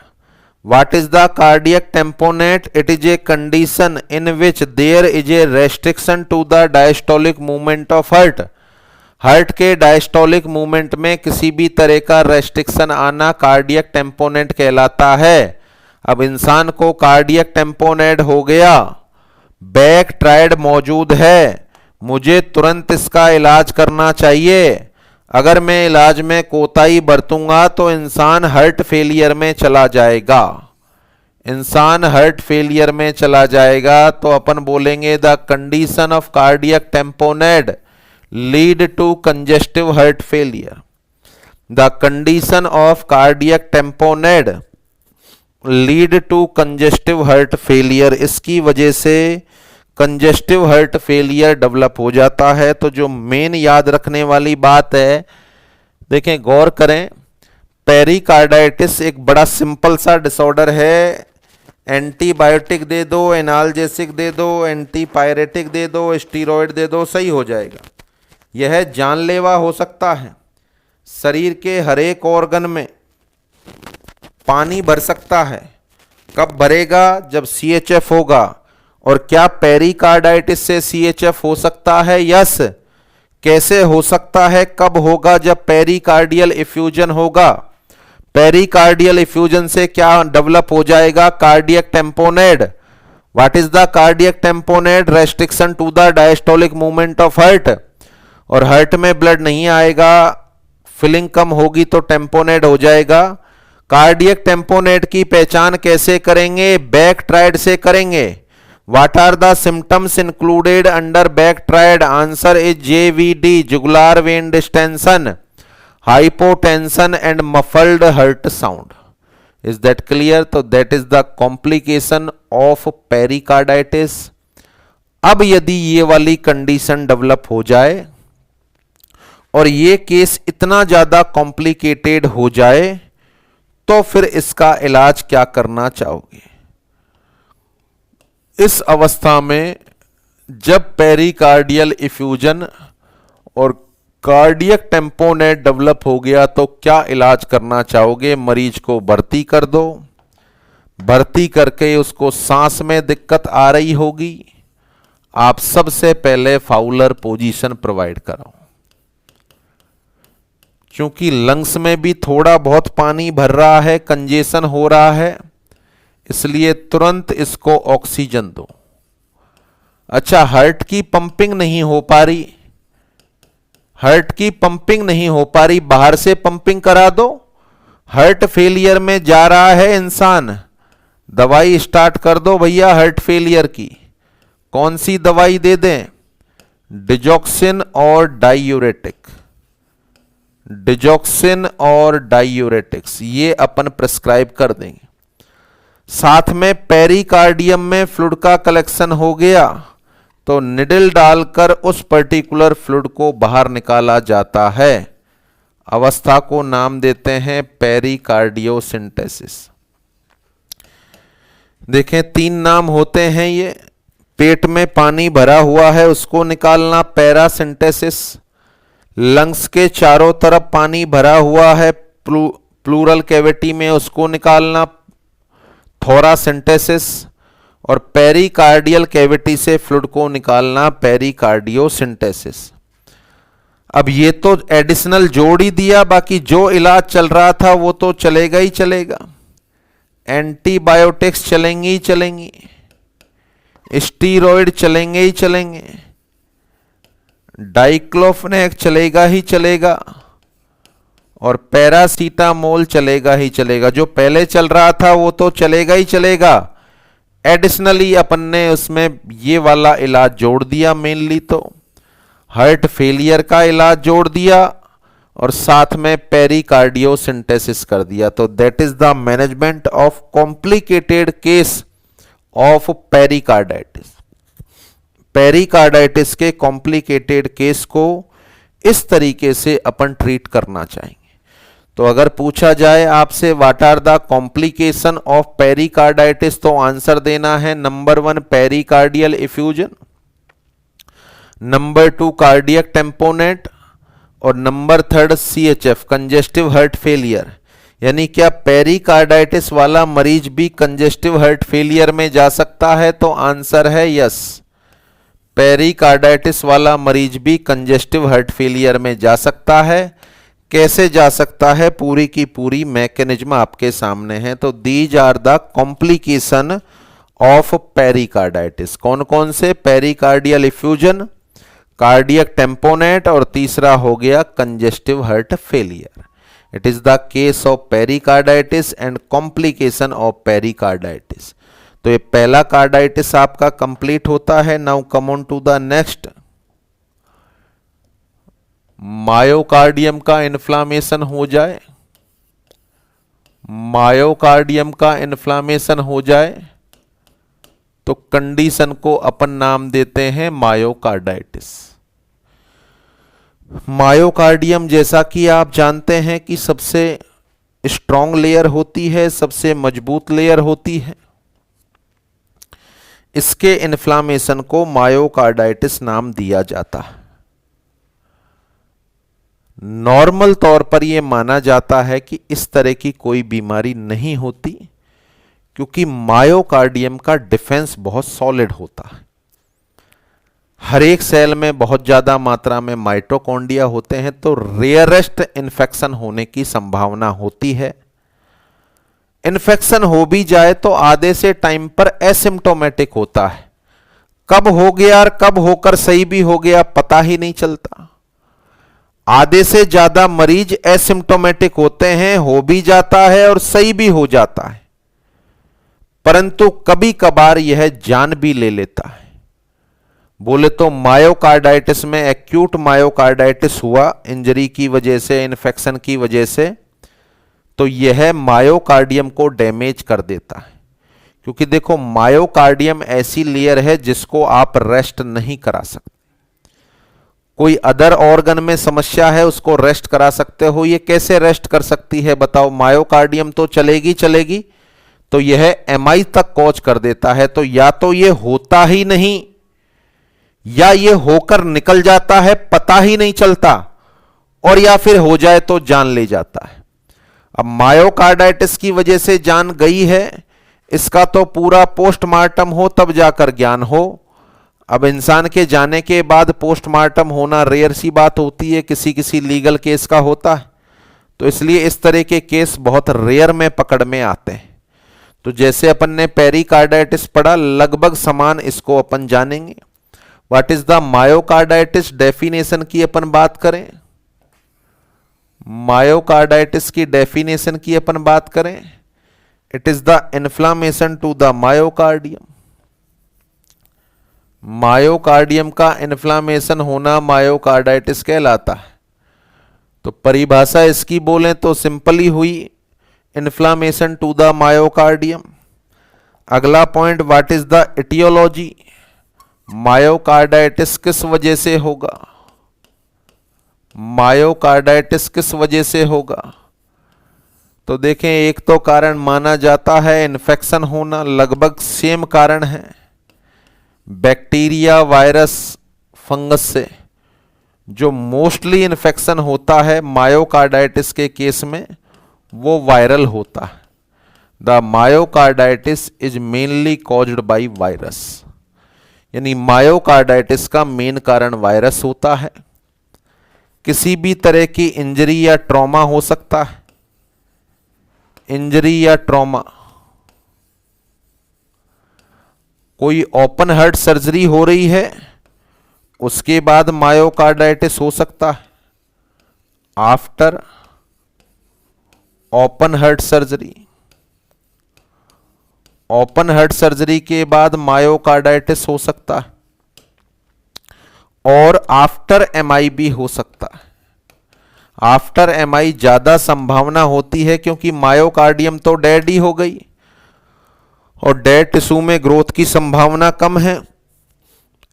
What is the cardiac tamponade? It is a condition in which there is a restriction to the diastolic movement of heart. Heart के diastolic movement में किसी भी तरह का restriction आना cardiac tamponade कहलाता है। अब इंसान को कार्डियक टेम्पोनेट हो गया, बैक ट्रायड मौजूद है, मुझे तुरंत इसका इलाज करना चाहिए। अगर मैं इलाज में कोताही बरतूंगा तो इंसान हार्ट फेलियर में चला जाएगा। इंसान हार्ट फेलियर में चला जाएगा तो अपन बोलेंगे the condition of cardiac tamponade lead to congestive heart failure. The condition of cardiac tamponade lead to congestive heart failure. इसकी वजह से कंजेस्टिव हार्ट फेलियर डेवलप हो जाता है। तो जो मेन याद रखने वाली बात है, देखें गौर करें, पेरिकार्डाइटिस एक बड़ा सिंपल सा डिसऑर्डर है। एंटीबायोटिक दे दो, एनाल्जेसिक दे दो, एंटीपायरेटिक दे दो, स्टीरॉयड दे दो, सही हो जाएगा। यह जानलेवा हो सकता है। शरीर के हर एक ऑर्गन में पानी भर सकता है। कब भरेगा? जब CHF होगा। और क्या पेरिकार्डाइटिस से CHF हो सकता है? यस। कैसे हो सकता है? कब होगा? जब पेरिकार्डियल इफ्यूजन होगा। पेरिकार्डियल इफ्यूजन से क्या डेवलप हो जाएगा? Cardiac tamponade. What is the cardiac tamponade? Restriction to the diastolic movement of heart. और हार्ट में ब्लड नहीं आएगा, फिलिंग कम होगी तो टेम्पोनेट हो जाएगा। कार्डियक टेम्पोनेट की पहचान कैसे करेंगे? बैक ट्रायड से करेंगे। What are the symptoms included under back triad? Answer is JVD, jugular vein distension, hypotension and muffled heart sound. Is that clear? तो that is the complication of pericarditis. अब यदि ये वाली कंडीशन डेवलप हो जाए और ये केस इतना ज्यादा कॉम्प्लिकेटेड हो जाए तो फिर इसका इलाज क्या करना चाहोगे? इस अवस्था में जब पेरिकार्डियल इफ्यूजन और कार्डियक टेम्पोनेट डेवलप हो गया तो क्या इलाज करना चाहोगे? मरीज को भर्ती कर दो। भर्ती करके उसको सांस में दिक्कत आ रही होगी, आप सबसे पहले फाउलर पोजीशन प्रोवाइड कराओ। क्योंकि लंग्स में भी थोड़ा बहुत पानी भर रहा है, कंजेशन हो रहा है, इसलिए तुरंत इसको ऑक्सीजन दो। अच्छा, हार्ट की पंपिंग नहीं हो पा रही, हार्ट की पंपिंग नहीं हो पा रही, बाहर से पंपिंग करा दो। हार्ट फेलियर में जा रहा है इंसान, दवाई स्टार्ट कर दो भैया हार्ट फेलियर की। कौन सी दवाई दे दें? डिजॉक्सिन और डायूरेटिक, डिजॉक्सिन और डायूरेटिक्स ये अपन प्रिस्क्राइब कर देंगे। साथ में पेरिकार्डियम में फ्लूइड का कलेक्शन हो गया तो निडल डालकर उस पर्टिकुलर फ्लूइड को बाहर निकाला जाता है। अवस्था को नाम देते हैं पेरिकार्डियोसिंथेसिस। देखें, 3 नाम होते हैं ये। पेट में पानी भरा हुआ है उसको निकालना पैरासिंथेसिस, लंग्स के चारों तरफ पानी भरा हुआ है प्लूरल कैविटी में उसको निकालना थोरासिंथेसिस, और पेरिकार्डियल कैविटी से फ्लूइड को निकालना पेरिकार्डियोसिंथेसिस। अब ये तो एडिशनल जोड़ ही दिया, बाकी जो इलाज चल रहा था वो तो चलेगा ही चलेगा। एंटीबायोटिक्स चलेंगी ही चलेंगी, स्टीरॉयड चलेंगे ही चलेंगे, डाइक्लोफेनेक चलेगा ही चलेगा, और पैरासीटामोल चलेगा ही चलेगा। जो पहले चल रहा था वो तो चलेगा ही चलेगा, एडिशनली अपन ने उसमें ये वाला इलाज जोड़ दिया। मेनली तो हार्ट फेलियर का इलाज जोड़ दिया और साथ में पेरिकार्डियोसिंथेसिस कर दिया। तो that is the management of complicated case of pericarditis. Pericarditis के कॉम्प्लिकेटेड केस को इस तरीके से अपन ट्रीट करना चाहेंगे। तो अगर पूछा जाए आपसे what are the complication of pericarditis, तो आंसर देना है number 1 pericardial effusion, number 2 cardiac tamponade, और number 3 CHF congestive heart failure. यानी क्या पेरिकार्डाइटिस वाला मरीज भी कंजेस्टिव हार्ट फेलियर में जा सकता है? तो आंसर है यस, पेरिकार्डाइटिस वाला मरीज भी कंजेस्टिव हार्ट फेलियर में जा सकता है। कैसे जा सकता है? पूरी की पूरी मैकेनिज्म आपके सामने है। तो these are the complication of pericarditis. कौन कौन से? पेरिकार्डियल इफ्यूजन, कार्डियक टेम्पोनेट, और तीसरा हो गया congestive heart failure. It is the case of pericarditis and complication of pericarditis. तो ये पहला कार्डाइटिस आपका कंप्लीट होता है। Now come on to the next. Myocardium का इन्फ्लामेशन हो जाए, मायोकार्डियम का इन्फ्लामेशन हो जाए तो कंडीशन को अपन नाम देते हैं मायोकार्डाइटिस। मायोकार्डियम जैसा कि आप जानते हैं कि सबसे स्ट्रॉन्ग लेयर होती है, सबसे मजबूत लेयर होती है। इसके इन्फ्लामेशन को मायोकार्डाइटिस नाम दिया जाता है। नॉर्मल तौर पर यह माना जाता है कि इस तरह की कोई बीमारी नहीं होती, क्योंकि मायोकार्डियम का डिफेंस बहुत सॉलिड होता है। हर एक सेल में बहुत ज्यादा मात्रा में माइटोकॉन्ड्रिया होते हैं, तो रेयरेस्ट इन्फेक्शन होने की संभावना होती है। इन्फेक्शन हो भी जाए तो आधे से टाइम पर एसिम्प्टोमेटिक होता है। कब हो गया और कब होकर सही भी हो गया पता ही नहीं चलता। आधे से ज्यादा मरीज एसिम्प्टोमेटिक होते हैं, हो भी जाता है और सही भी हो जाता है, परंतु कभी कभार यह जान भी ले लेता है। बोले तो मायोकार्डाइटिस में एक्यूट मायोकार्डाइटिस हुआ इंजरी की वजह से, इन्फेक्शन की वजह से, तो यह मायोकार्डियम को डैमेज कर देता है। क्योंकि देखो, मायोकार्डियम ऐसी लेयर है जिसको आप रेस्ट नहीं करा सकते। कोई अदर ऑर्गन में समस्या है उसको रेस्ट करा सकते हो, ये कैसे रेस्ट कर सकती है बताओ? मायोकार्डियम तो चलेगी चलेगी, तो यह एमआई तक कॉज कर देता है। तो या तो यह होता ही नहीं, या यह होकर निकल जाता है, पता ही नहीं चलता, और या फिर हो जाए तो जान ले जाता है। अब मायोकार्डाइटिस की वजह से जान गई है, इसका तो पूरा पोस्टमार्टम हो तब जाकर ज्ञान हो। अब इंसान के जाने के बाद पोस्टमार्टम होना रेयर सी बात होती है, किसी किसी लीगल केस का होता है, तो इसलिए इस तरह के केस बहुत रेयर में पकड़ में आते हैं। तो जैसे अपन ने पेरिकार्डाइटिस पढ़ा, लगभग समान इसको अपन जानेंगे। What is the myocarditis, definition की अपन बात करें, मायोकार्डाइटिस की डेफिनेशन की अपन बात करें, it is the inflammation to the myocardium. Myocardium का इन्फ्लामेशन होना मायोकार्डाइटिस कहलाता है। तो परिभाषा इसकी बोलें तो सिंपली हुई, इन्फ्लामेशन टू द मायोकार्डियम। अगला point, what is the aetiology, myocarditis किस वजह से होगा, मायोकार्डाइटिस किस वजह से होगा। तो देखें, एक तो कारण माना जाता है इन्फेक्शन होना, लगभग सेम कारण है, बैक्टीरिया, वायरस, फंगस से जो मोस्टली इन्फेक्शन होता है मायोकार्डाइटिस के केस में वो वायरल होता है। The myocarditis is mainly caused by virus, यानी मायोकार्डाइटिस का मेन कारण वायरस होता है। किसी भी तरह की इंजरी या ट्रॉमा हो सकता है, इंजरी या ट्रॉमा, कोई ओपन हार्ट सर्जरी हो रही है उसके बाद मायोकार्डाइटिस हो सकता है, after open heart surgery, open heart surgery के बाद मायोकार्डाइटिस हो सकता है, और आफ्टर एमआई भी हो सकता है। आफ्टर एमआई ज्यादा संभावना होती है क्योंकि मायोकार्डियम तो डेड ही हो गई और डेड टिश्यू में ग्रोथ की संभावना कम है।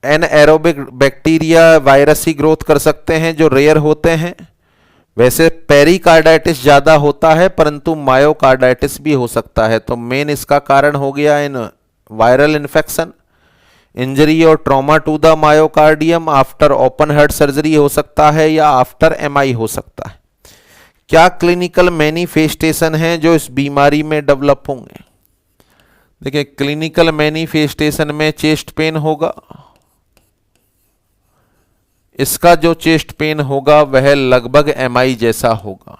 एनएरोबिक बैक्टीरिया, वायरस ही ग्रोथ कर सकते हैं जो रेयर होते हैं। वैसे पेरिकार्डाइटिस ज्यादा होता है परंतु मायोकार्डाइटिस भी हो सकता है। तो मेन इसका कारण हो गया इन वायरल इन्फेक्शन, इंजरी और trauma to the myocardium, after open heart surgery हो सकता है या आफ्टर एमआई हो सकता है। क्या क्लिनिकल मैनिफेस्टेशन है जो इस बीमारी में डेवलप होंगे? देखिए, क्लिनिकल मैनिफेस्टेशन में चेस्ट पेन होगा। इसका जो चेस्ट पेन होगा वह लगभग एमआई जैसा होगा।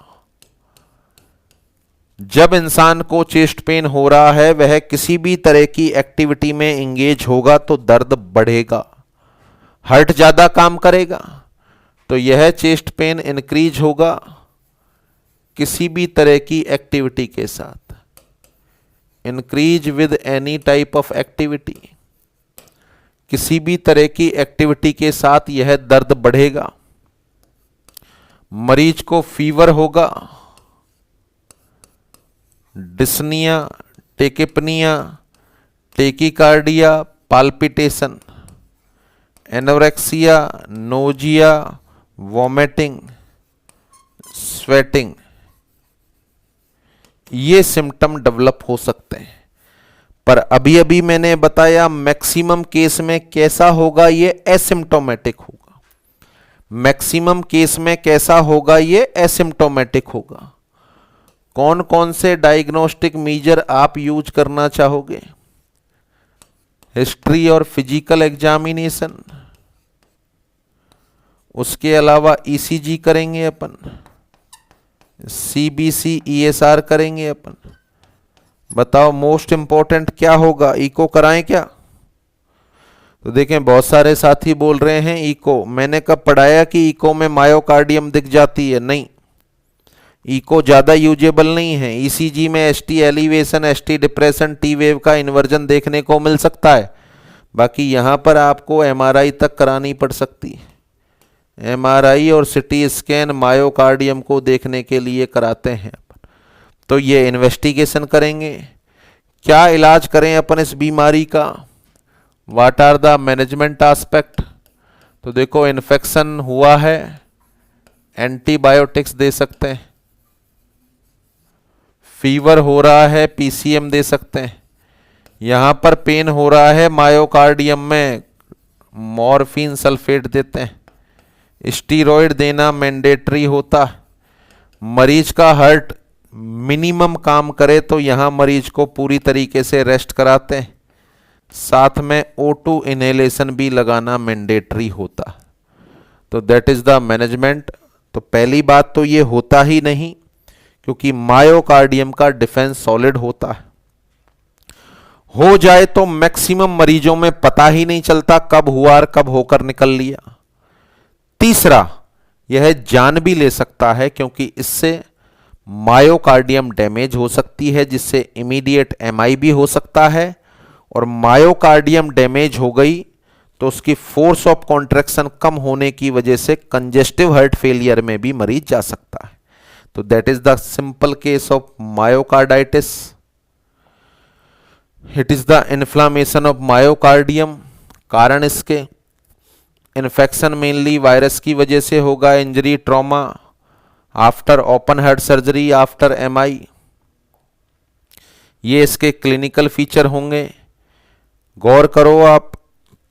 जब इंसान को चेस्ट पेन हो रहा है वह किसी भी तरह की एक्टिविटी में इंगेज होगा तो दर्द बढ़ेगा, हार्ट ज्यादा काम करेगा, तो यह चेस्ट पेन इंक्रीज होगा किसी भी तरह की एक्टिविटी के साथ। Increase with any type of activity, किसी भी तरह की एक्टिविटी के साथ यह दर्द बढ़ेगा। मरीज को फीवर होगा, dyspnoea, tachypnoea, tachycardia, palpitation, anorexia, nausea, vomiting, sweating, ये सिम्टम डेवलप हो सकते हैं। पर अभी अभी मैंने बताया मैक्सिमम केस में कैसा होगा, ये एसिम्प्टोमेटिक होगा। मैक्सिमम केस में कैसा होगा, ये एसिम्प्टोमेटिक होगा। कौन कौन से डायग्नोस्टिक मेजर आप यूज करना चाहोगे? हिस्ट्री और फिजिकल एग्जामिनेशन, उसके अलावा ईसीजी करेंगे अपन, सीबीसी ईएसआर करेंगे अपन। बताओ मोस्ट इंपॉर्टेंट क्या होगा? इको कराएं क्या? तो देखें, बहुत सारे साथी बोल रहे हैं इको। मैंने कब पढ़ाया कि इको में मायोकार्डियम दिख जाती है? नहीं, इको ज्यादा यूजेबल नहीं है। ईसीजी में ST elevation, ST depression, T wave का इन्वर्जन देखने को मिल सकता है। बाकी यहां पर आपको एमआरआई तक करानी पड़ सकती है। एमआरआई और सिटी स्कैन मायोकार्डियम को देखने के लिए कराते हैं। तो ये इन्वेस्टिगेशन करेंगे। क्या इलाज करें अपन इस बीमारी का? What are the management aspect? तो देखो, इन्फेक्शन हुआ है, एंटीबायोटिक्स दे सकते हैं। फीवर हो रहा है, पीसीएम दे सकते हैं। यहां पर पेन हो रहा है मायोकार्डियम में, मॉर्फिन सल्फेट देते हैं। स्टीरॉयड देना मैंडेटरी होता है। मरीज का हार्ट मिनिमम काम करे तो यहां मरीज को पूरी तरीके से रेस्ट कराते हैं। साथ में O2 इनहेलेशन भी लगाना मैंडेटरी होता। तो दैट इज द मैनेजमेंट। तो पहली बात तो ये होता ही नहीं, क्योंकि मायोकार्डियम का डिफेंस सॉलिड होता है। हो जाए तो मैक्सिमम मरीजों में पता ही नहीं चलता कब हुआ और कब होकर निकल लिया। तीसरा, यह जान भी ले सकता है, क्योंकि इससे मायोकार्डियम डैमेज हो सकती है, जिससे इमीडिएट एमआई भी हो सकता है। और मायोकार्डियम डैमेज हो गई तो उसकी फोर्स ऑफ कॉन्ट्रैक्शन कम होने की वजह से कंजेस्टिव हार्ट फेलियर में भी मरीज जा सकता है। तो that is the simple case of myocarditis. It is the inflammation of myocardium. कारण इसके इन्फेक्शन मेनली वायरस की वजह से होगा, injury, trauma, after open heart surgery, after MI. ये इसके क्लिनिकल फीचर होंगे। गौर करो आप,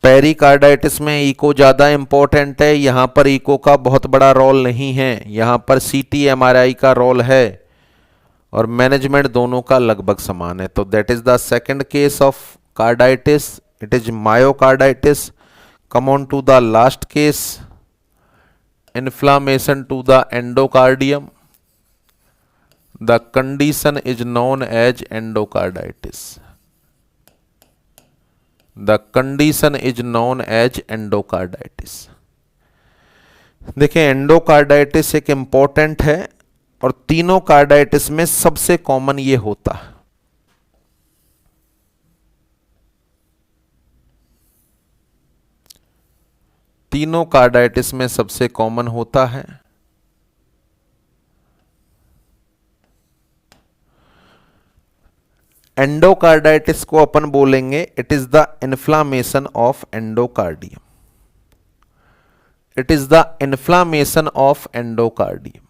पेरिकार्डाइटिस में इको ज़्यादा इंपॉर्टेंट है, यहाँ पर इको का बहुत बड़ा रोल नहीं है, यहाँ पर सीटी एमआरआई का रोल है, और मैनेजमेंट दोनों का लगभग समान है। तो that is the second case of carditis, it is myocarditis. Come on to the last case, inflammation to the endocardium. The condition is known as endocarditis. The condition is known as endocarditis। देखिए, endocarditis एक important है, और तीनों carditis में सबसे common ये होता है। तीनों कार्डाइटिस में सबसे कॉमन होता है। एंडोकार्डाइटिस को अपन बोलेंगे it is the inflammation of endocardium. It is the inflammation of endocardium.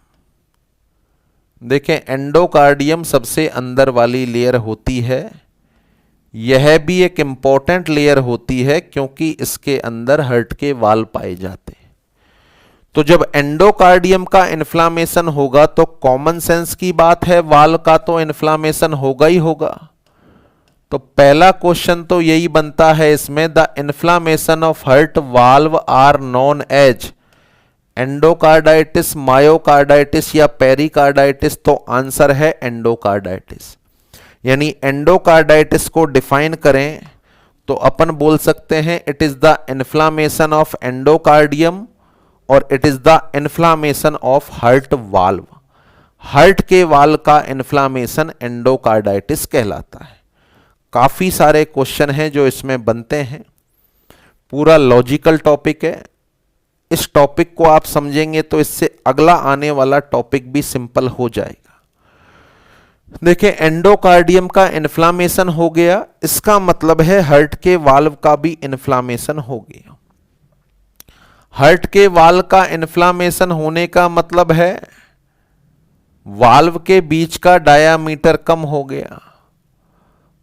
देखें, एंडोकार्डियम सबसे अंदर वाली लेयर होती है। यह भी एक इंपॉर्टेंट लेयर होती है, क्योंकि इसके अंदर हार्ट के वाल्व पाए जाते हैं। तो जब एंडोकार्डियम का इन्फ्लामेशन होगा तो कॉमन सेंस की बात है, वाल्व का तो इन्फ्लामेशन होगा ही होगा। तो पहला क्वेश्चन तो यही बनता है इसमें, the inflammation of heart valve are known as endocarditis, myocarditis या पेरिकार्डाइटिस। तो आंसर है एंडोकार्डाइटिस। यानी एंडोकार्डाइटिस को डिफाइन करें तो अपन बोल सकते हैं it is the inflammation of endocardium, और it is the inflammation of heart valve. Heart के वाल्व का इन्फ्लामेशन एंडोकार्डाइटिस कहलाता है। काफी सारे क्वेश्चन हैं जो इसमें बनते हैं। पूरा लॉजिकल टॉपिक है। इस टॉपिक को आप समझेंगे तो इससे अगला आने वाला टॉपिक भी सिंपल हो जाएगा। देखिए, एंडोकार्डियम का इन्फ्लामेशन हो गया, इसका मतलब है हार्ट के वाल्व का भी इन्फ्लामेशन हो गया। हार्ट के वाल्व का इन्फ्लामेशन होने का मतलब है वाल्व के बीच का डायामीटर कम हो गया।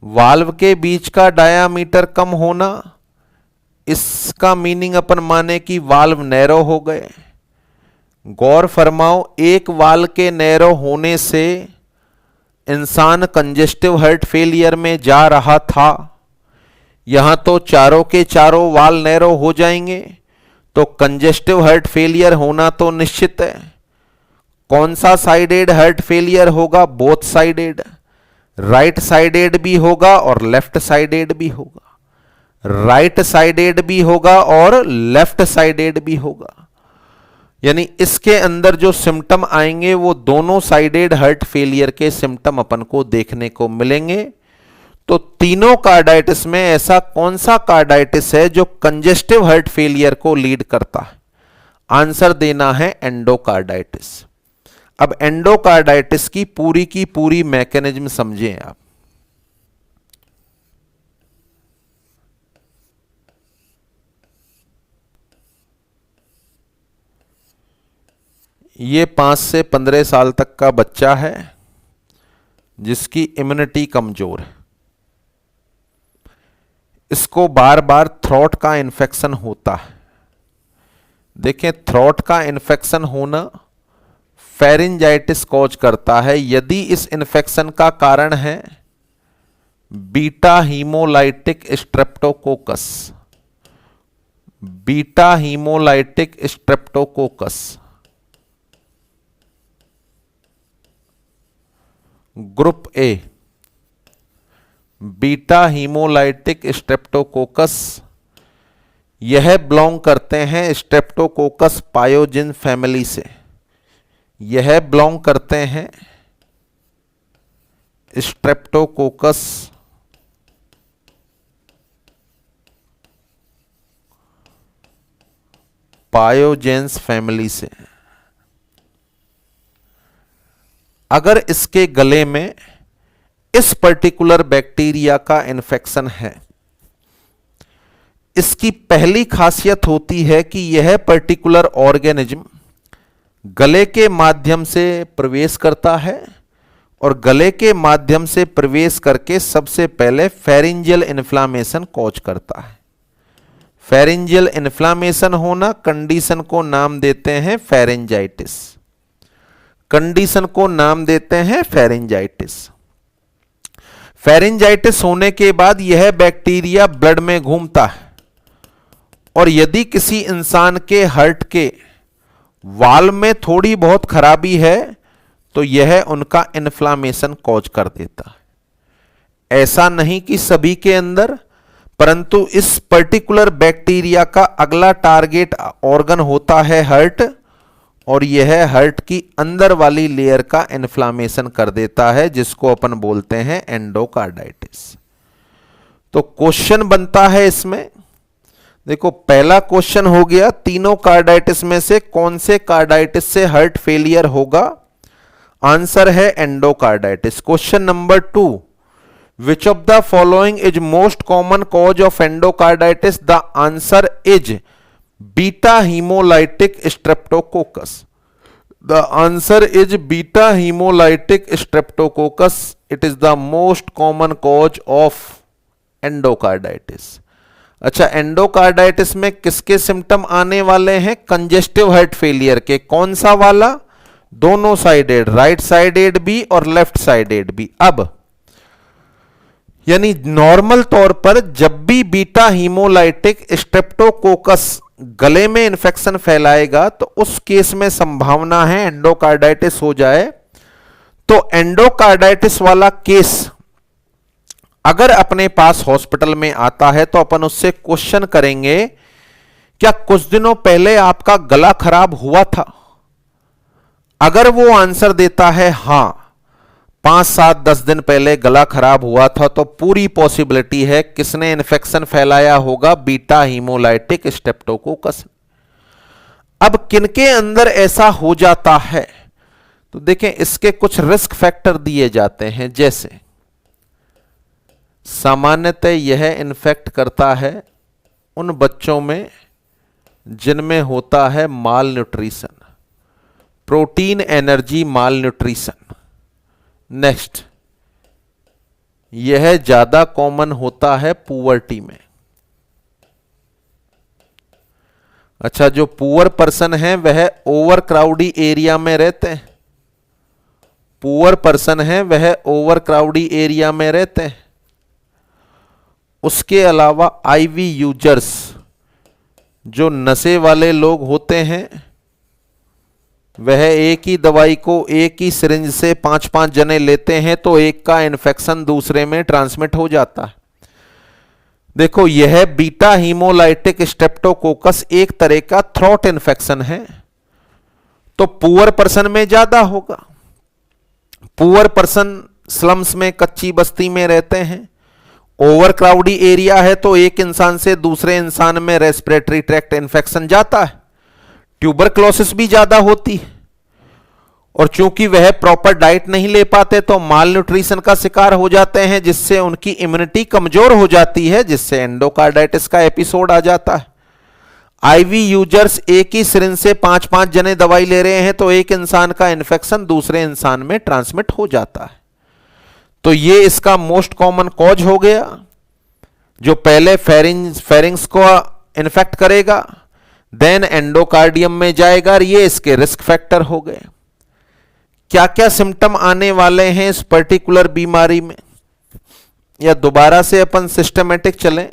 वाल्व के बीच का डायामीटर कम होना, इसका मीनिंग अपन माने कि वाल्व नैरो हो गए। गौर फरमाओ, एक वाल्व के नैरो होने से इंसान कंजेस्टिव हार्ट फेलियर में जा रहा था, यहां तो चारों के चारों वाल्व नैरो हो जाएंगे, तो कंजेस्टिव हार्ट फेलियर होना तो निश्चित है। कौन सा साइडेड हार्ट फेलियर होगा? Both sided. राइट साइडेड भी होगा और लेफ्ट साइडेड भी होगा। राइट साइडेड भी होगा और लेफ्ट साइडेड भी होगा। यानी इसके अंदर जो सिम्टम आएंगे वो दोनों साइडेड हार्ट फेलियर के सिम्टम अपन को देखने को मिलेंगे। तो तीनों कार्डाइटिस में ऐसा कौन सा कार्डाइटिस है जो कंजेस्टिव हार्ट फेलियर को लीड करता है? आंसर देना है एंडोकार्डाइटिस। अब एंडोकार्डाइटिस की पूरी मैकेनिज्म समझें आप। ये 5 से 15 साल तक का बच्चा है जिसकी इम्यूनिटी कमजोर है। इसको बार बार थ्रोट का इन्फेक्शन होता है। देखें, थ्रोट का इन्फेक्शन होना फेरिंजाइटिस कॉज करता है। यदि इस इन्फेक्शन का कारण है beta hemolytic streptococcus, beta hemolytic Streptococcus. Group A beta hemolytic Streptococcus, यह बिलोंग करते हैं स्ट्रेप्टोकोकस पायोजिन फैमिली से, यह बिलोंग करते हैं स्ट्रेप्टोकोकस पायोजेंस फैमिली से। अगर इसके गले में इस पर्टिकुलर बैक्टीरिया का इन्फेक्शन है, इसकी पहली खासियत होती है कि यह पर्टिकुलर ऑर्गेनिज्म गले के माध्यम से प्रवेश करता है और गले के माध्यम से प्रवेश करके सबसे पहले फेरिंजियल इन्फ्लामेशन कॉज करता है। फेरिंजियल इन्फ्लामेशन होना, कंडीशन को नाम देते हैं फेरिंजाइटिस, कंडीशन को नाम देते हैं फेरिंजाइटिस। फेरिंजाइटिस होने के बाद यह बैक्टीरिया ब्लड में घूमता है और यदि किसी इंसान के हार्ट के वाल्व में थोड़ी बहुत खराबी है तो यह उनका इन्फ्लामेशन कॉज कर देता है। ऐसा नहीं कि सभी के अंदर, परंतु इस पर्टिकुलर बैक्टीरिया का अगला टारगेट ऑर्गन होता है हार्ट, और यह हार्ट की अंदर वाली लेयर का इन्फ्लामेशन कर देता है, जिसको अपन बोलते हैं एंडोकार्डाइटिस। तो क्वेश्चन बनता है इसमें, देखो पहला क्वेश्चन हो गया तीनों कार्डाइटिस में से कौन से कार्डाइटिस से हार्ट फेलियर होगा, आंसर है endocarditis. Question number 2, which of the following is most common cause of endocarditis, the answer is beta hemolytic streptococcus, the answer is beta hemolytic Streptococcus, it is the most common cause of endocarditis. अच्छा, endocarditis में किसके symptom आने वाले हैं, congestive heart failure के। कौन सा वाला, दोनों साइडेड, राइट साइडेड भी और लेफ्ट साइडेड भी। अब यानी नॉर्मल तौर पर जब भी बीटा हीमोलाइटिक स्ट्रेप्टोकोकस गले में इंफेक्शन फैलाएगा तो उस केस में संभावना है एंडोकार्डाइटिस हो जाए। तो एंडोकार्डाइटिस वाला केस अगर अपने पास हॉस्पिटल में आता है तो अपन उससे क्वेश्चन करेंगे, क्या कुछ दिनों पहले आपका गला खराब हुआ था? अगर वो आंसर देता है हां 5, 7, 10 दिन पहले गला खराब हुआ था, तो पूरी पॉसिबिलिटी है किसने इन्फेक्शन फैलाया होगा, बीटा हीमोलाइटिक स्ट्रेप्टोकोकस। अब किनके अंदर ऐसा हो जाता है, तो देखें इसके कुछ रिस्क फैक्टर दिए जाते हैं। जैसे सामान्यतः यह इन्फेक्ट करता है उन बच्चों में जिनमें होता है माल न्यूट्रिशन, प्रोटीन एनर्जी माल न्यूट्रिशन। नेक्स्ट, यह ज्यादा कॉमन होता है पुअर्टी में। अच्छा, जो पुअर पर्सन है वह ओवर क्राउडी एरिया में रहते हैं, पुअर पर्सन है वह ओवर क्राउडी एरिया में रहते हैं। उसके अलावा आईवी यूजर्स, जो नशे वाले लोग होते हैं, वह एक ही दवाई को एक ही सिरिंज से 5-5 जने लेते हैं तो एक का इन्फेक्शन दूसरे में ट्रांसमिट हो जाता है। देखो, यह बीटा हीमोलाइटिक स्ट्रेप्टोकोकस एक तरह का थ्रोट इन्फेक्शन है, तो पुअर पर्सन में ज्यादा होगा। पुअर पर्सन स्लम्स में, कच्ची बस्ती में रहते हैं, ओवर क्राउडी एरिया है तो एक इंसान से दूसरे इंसान में रेस्पिरेटरी ट्रैक्ट इन्फेक्शन जाता है, ट्यूबरक्लोसिस भी ज्यादा होती है। और चूंकि वह प्रॉपर डाइट नहीं ले पाते तो माल न्यूट्रिशन का शिकार हो जाते हैं, जिससे उनकी इम्यूनिटी कमजोर हो जाती है, जिससे एंडोकार्डाइटिस का एपिसोड आ जाता है। आईवी यूजर्स एक ही सिरिंज से 5-5 जने दवाई ले रहे हैं तो एक इंसान का इन्फेक्शन दूसरे इंसान में ट्रांसमिट हो जाता है। तो ये इसका मोस्ट कॉमन कॉज हो गया, जो पहले फेरिंग्स को इन्फेक्ट करेगा, देन एंडोकार्डियम में जाएगा, और ये इसके रिस्क फैक्टर हो गए। क्या क्या सिम्टम आने वाले हैं इस पर्टिकुलर बीमारी में? या दोबारा से अपन सिस्टमेटिक चलें।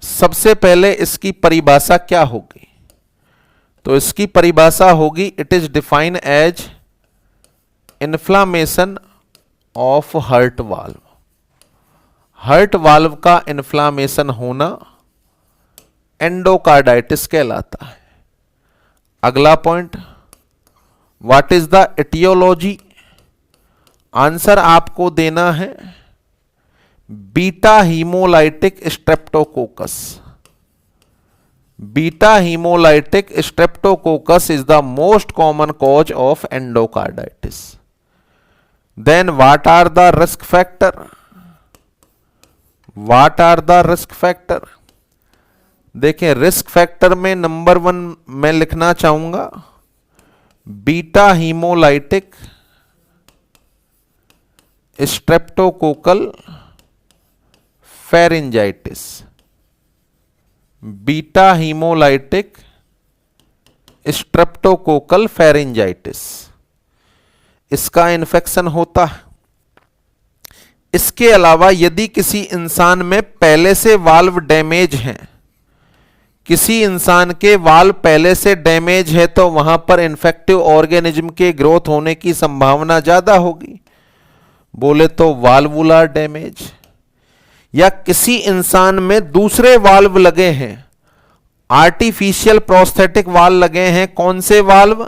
सबसे पहले इसकी परिभाषा क्या होगी? तो इसकी परिभाषा होगी, it is defined as inflammation of heart valve. Heart valve का इन्फ्लामेशन होना एंडोकार्डाइटिस कहलाता है। अगला point, what is the etiology? Answer आपको देना है beta hemolytic streptococcus. Beta hemolytic streptococcus is the most common cause of endocarditis. Then what are the risk factor? What are the risk factor? देखें, risk factor में number 1 मैं लिखना चाहूंगा beta hemolytic streptococcal pharyngitis. Beta hemolytic streptococcal pharyngitis, इसका infection होता है। इसके अलावा यदि किसी इंसान में पहले से वाल्व डैमेज हैं, किसी इंसान के वाल्व पहले से डैमेज है, तो वहां पर इन्फेक्टिव ऑर्गेनिज्म के ग्रोथ होने की संभावना ज्यादा होगी। बोले तो वाल्वुलर डैमेज, या किसी इंसान में दूसरे वाल्व लगे हैं, आर्टिफिशियल प्रोस्थेटिक वाल्व लगे हैं। कौन से वाल्व?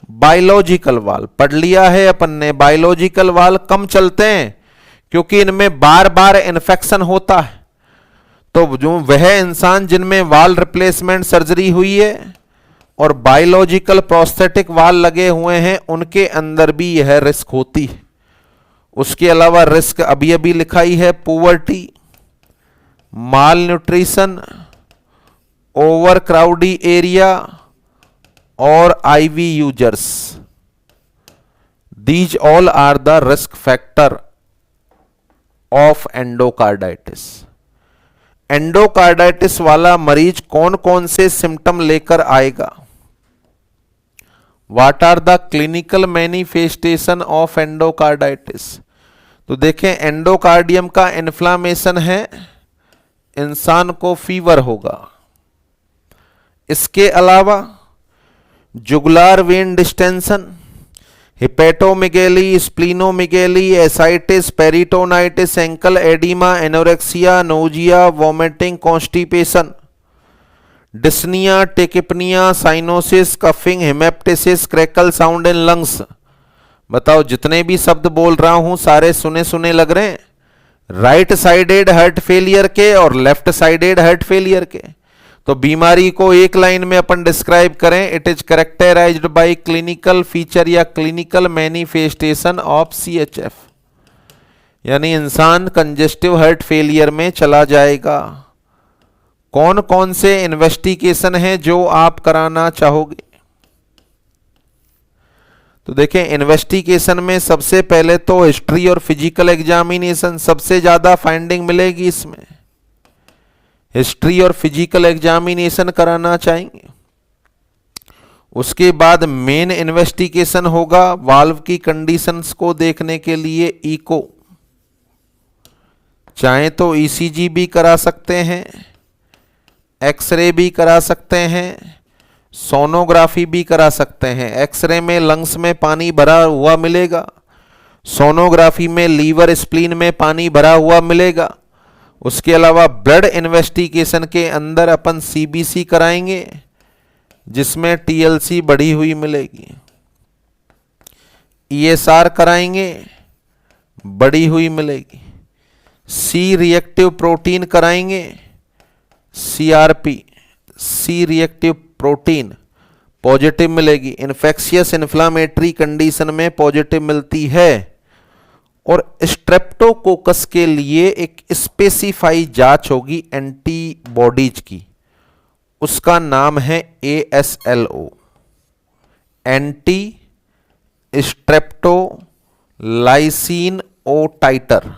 Biological valve. पढ़ लिया है अपन ने, बायोलॉजिकल वाल्व कम चलते हैं क्योंकि इनमें बार बार इन्फेक्शन होता है। तो जो वह इंसान जिनमें वाल्व रिप्लेसमेंट सर्जरी हुई है और बायोलॉजिकल प्रोस्थेटिक वाल्व लगे हुए हैं, उनके अंदर भी यह रिस्क होती है। उसके अलावा रिस्क अभी अभी लिखा ही है, poverty, malnutrition, over crowded area और IV users. These all are the risk factor of endocarditis. Endocarditis वाला मरीज कौन कौन से सिम्टम लेकर आएगा? What are the clinical manifestation of endocarditis? तो देखें, एंडोकार्डियम का इन्फ्लामेशन है, इंसान को फीवर होगा। इसके अलावा jugular vein distension, hepatomegaly, splenomegaly, ascites, peritonitis, ankle oedema, anorexia, nausea, vomiting, constipation, dyspnoea, tachypnoea, cyanosis, coughing, haemoptysis, crackle sound in lungs. बताओ, जितने भी शब्द बोल रहा हूं सारे सुने सुने लग रहे हैं? राइट साइडेड हार्ट फेलियर के और लेफ्ट साइडेड हार्ट फेलियर के। तो बीमारी को एक लाइन में अपन डिस्क्राइब करें, it is characterized by clinical feature या क्लिनिकल मैनिफेस्टेशन ऑफ सीएचएफ, यानी इंसान कंजेस्टिव हार्ट फेलियर में चला जाएगा। कौन कौन से इन्वेस्टिगेशन हैं जो आप कराना चाहोगे? तो देखें, इन्वेस्टिगेशन में सबसे पहले तो हिस्ट्री और फिजिकल एग्जामिनेशन, सबसे ज्यादा फाइंडिंग मिलेगी इसमें। हिस्ट्री और फिजिकल एग्जामिनेशन कराना चाहेंगे। उसके बाद मेन इन्वेस्टिगेशन होगा वाल्व की कंडीशंस को देखने के लिए इको, चाहे तो ईसीजी भी करा सकते हैं, एक्सरे भी करा सकते हैं, सोनोग्राफी भी करा सकते हैं। एक्सरे में लंग्स में पानी भरा हुआ मिलेगा, सोनोग्राफी में लीवर स्प्लीन में पानी भरा हुआ मिलेगा। उसके अलावा ब्लड इन्वेस्टिगेशन के अंदर अपन सीबीसी कराएंगे जिसमें टीएलसी बढ़ी हुई मिलेगी, ईएसआर कराएंगे, बढ़ी हुई मिलेगी, सी रिएक्टिव प्रोटीन कराएंगे, CRP, C reactive protein positive मिलेगी। इन्फेक्शियस इन्फ्लामेटरी कंडीशन में पॉजिटिव मिलती है। और स्ट्रेप्टोकोकस के लिए एक स्पेसिफाई जांच होगी एंटीबॉडीज की, उसका नाम है ASLO, एंटी स्ट्रेप्टोलाइसिन ओ टाइटर।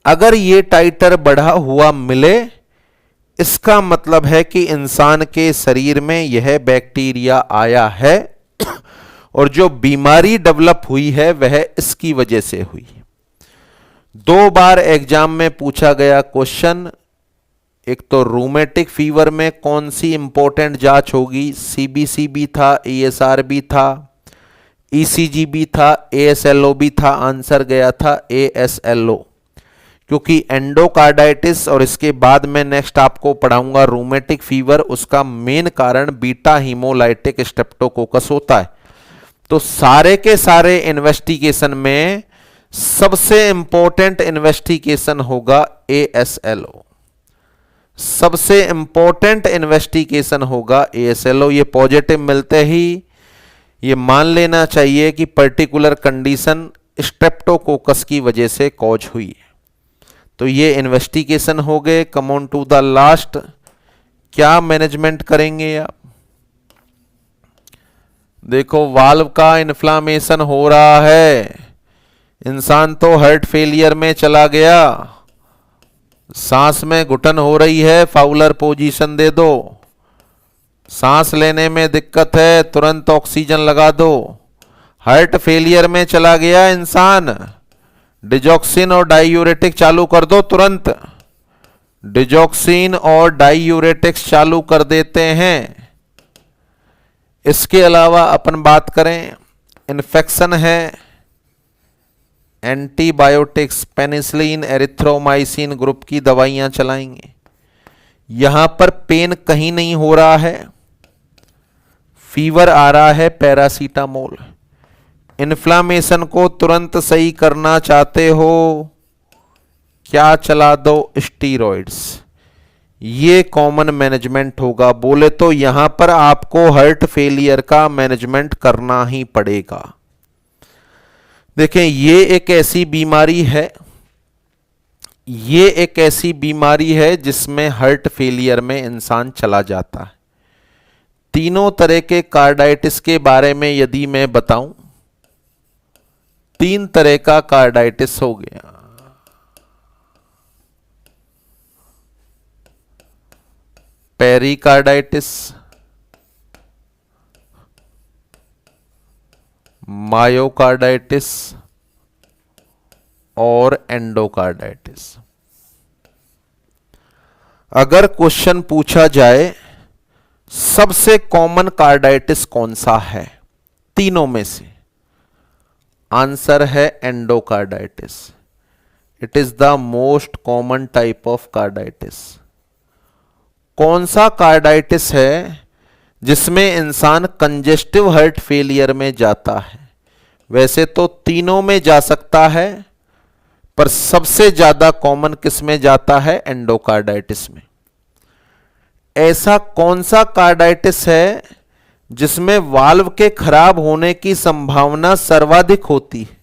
अगर ये टाइटर बढ़ा हुआ मिले, इसका मतलब है कि इंसान के शरीर में यह बैक्टीरिया आया है और जो बीमारी डेवलप हुई है वह इसकी वजह से हुई। 2 बार एग्जाम में पूछा गया क्वेश्चन। एक तो रूमेटिक फीवर में कौन सी इंपॉर्टेंट जांच होगी, सीबीसी भी था, ईएसआर भी था, ईसीजी भी था, एएसएलओ भी था। आंसर गया था एएसएलओ, क्योंकि एंडोकार्डाइटिस और इसके बाद में नेक्स्ट आपको पढ़ाऊंगा रूमेटिक फीवर, उसका मेन कारण बीटा हीमोलाइटिक स्ट्रेप्टोकोकस होता है। तो सारे के सारे इन्वेस्टिगेशन में सबसे इंपॉर्टेंट इन्वेस्टिगेशन होगा एएसएलओ, सबसे इंपॉर्टेंट इन्वेस्टिगेशन होगा एएसएलओ। ये पॉजिटिव मिलते ही ये मान लेना चाहिए कि पर्टिकुलर कंडीशन स्ट्रेप्टोकोकस की वजह से कॉज हुई है। तो ये इन्वेस्टिगेशन हो गए। Come on to the last, क्या मैनेजमेंट करेंगे आप? देखो, वाल्व का इन्फ्लामेशन हो रहा है, इंसान तो हार्ट फेलियर में चला गया, सांस में घुटन हो रही है, फाउलर पोजीशन दे दो, सांस लेने में दिक्कत है, तुरंत ऑक्सीजन लगा दो। हार्ट फेलियर में चला गया इंसान, डिजॉक्सिन और डाइयूरेटिक चालू कर दो तुरंत। डिजॉक्सिन और डाइयूरेटिक्स चालू कर देते हैं। इसके अलावा अपन बात करें, इन्फेक्शन है, एंटीबायोटिक्स, पेनिसिलिन, एरिथ्रोमाइसिन ग्रुप की दवाइयां चलाएंगे। यहां पर पेन कहीं नहीं हो रहा है, फीवर आ रहा है, पैरासीटामोल। इन्फ्लामेशन को तुरंत सही करना चाहते हो, क्या चला दो? स्टीरॉइड्स। ये कॉमन मैनेजमेंट होगा। बोले तो यहां पर आपको हार्ट फेलियर का मैनेजमेंट करना ही पड़ेगा। देखें, ये एक ऐसी बीमारी है, ये एक ऐसी बीमारी है जिसमें हार्ट फेलियर में इंसान चला जाता है। तीनों तरह के कार्डाइटिस के बारे में यदि मैं बताऊं, 3 तरह का कार्डाइटिस हो गया। पेरिकार्डाइटिस, मायोकार्डाइटिस और एंडोकार्डाइटिस। अगर क्वेश्चन पूछा जाए सबसे कॉमन कार्डाइटिस कौन सा है तीनों में से, आंसर है endocarditis. It is the most common type of carditis. कौन सा कार्डाइटिस है जिसमें इंसान कंजेस्टिव हार्ट फेलियर में जाता है? वैसे तो तीनों में जा सकता है, पर सबसे ज्यादा कॉमन किस में जाता है? एंडोकार्डाइटिस में। ऐसा कौन सा कार्डाइटिस है जिसमें वाल्व के खराब होने की संभावना सर्वाधिक होती है?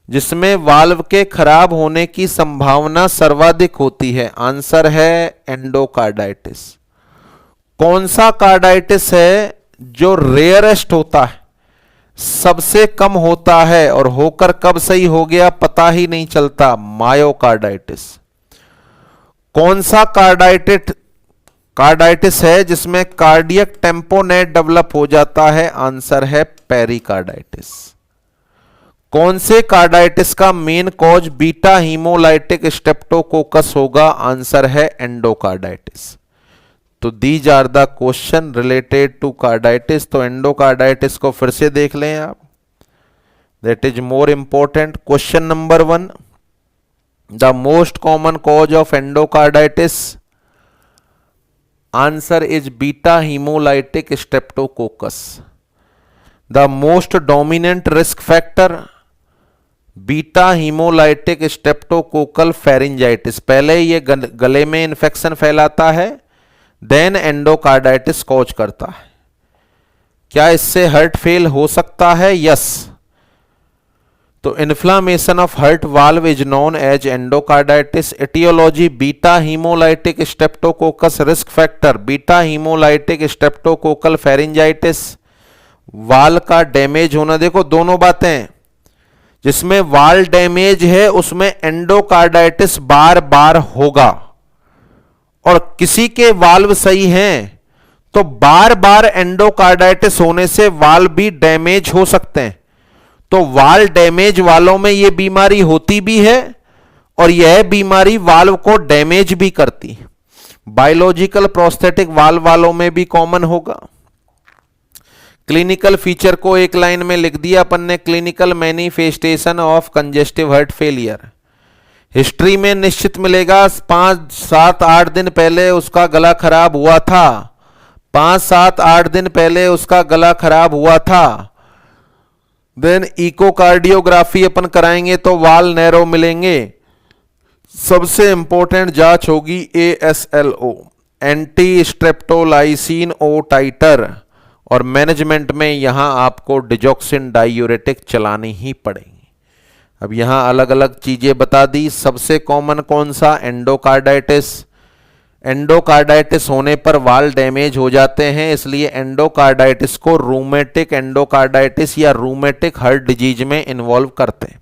जिसमें वाल्व के खराब होने की संभावना सर्वाधिक होती है, आंसर है एंडोकार्डाइटिस। कौन सा कार्डाइटिस है जो रेयरेस्ट होता है, सबसे कम होता है और होकर कब सही हो गया पता ही नहीं चलता? मायोकार्डाइटिस। कौन सा कार्डाइटिस है जिसमें कार्डियक टेम्पोनेट डेवलप हो जाता है? आंसर है पेरिकार्डाइटिस। कौन से कार्डाइटिस का main cause beta hemolytic streptococcus होगा? आंसर है एंडोकार्डाइटिस। तो these are the question related to carditis. तो एंडोकार्डाइटिस को फिर से देख लें आप, that is more important. Question number 1, the most common cause of endocarditis, answer is beta hemolytic streptococcus. The most dominant risk factor, beta hemolytic streptococcal pharyngitis. पहले ये गले में इंफेक्शन फैलाता है, देन एंडोकार्डाइटिस कॉज करता है। क्या इससे हार्ट फेल हो सकता है? यस। तो inflammation of heart valve is known as endocarditis. Etiology beta hemolytic streptococcus. Risk factor beta hemolytic streptococcal pharyngitis. Wall का डैमेज होना, देखो दोनों बातें, जिसमें वाल डैमेज है उसमें एंडोकार्डाइटिस बार बार होगा, और किसी के वाल्व सही हैं तो बार बार एंडोकार्डाइटिस होने से वाल्व भी डैमेज हो सकते हैं। तो वाल डैमेज वालों में यह बीमारी होती भी है और यह बीमारी वाल्व को डैमेज भी करती है। बायोलॉजिकल प्रोस्थेटिक वाल्व वालों में भी कॉमन होगा। क्लिनिकल फीचर को एक लाइन में लिख दिया अपन ने, clinical manifestation of congestive heart failure. History में निश्चित मिलेगा 5, 7, 8 दिन पहले उसका गला खराब हुआ था, 5, 7, 8 दिन पहले उसका गला खराब हुआ था। देन इकोकार्डियोग्राफी अपन कराएंगे तो वाल नैरो मिलेंगे। सबसे इंपॉर्टेंट जांच होगी ASLO, एंटी स्ट्रेप्टोलाइसिन ओ टाइटर, और मैनेजमेंट में यहां आपको डिजॉक्सिन डायूरेटिक चलानी ही पड़ेगी। अब यहां अलग अलग चीजें बता दी। सबसे कॉमन कौन सा? एंडोकार्डाइटिस। एंडोकार्डाइटिस होने पर वाल डैमेज हो जाते हैं, इसलिए एंडोकार्डाइटिस को रूमेटिक एंडोकार्डाइटिस या रूमेटिक हार्ट डिजीज में इन्वॉल्व करते हैं।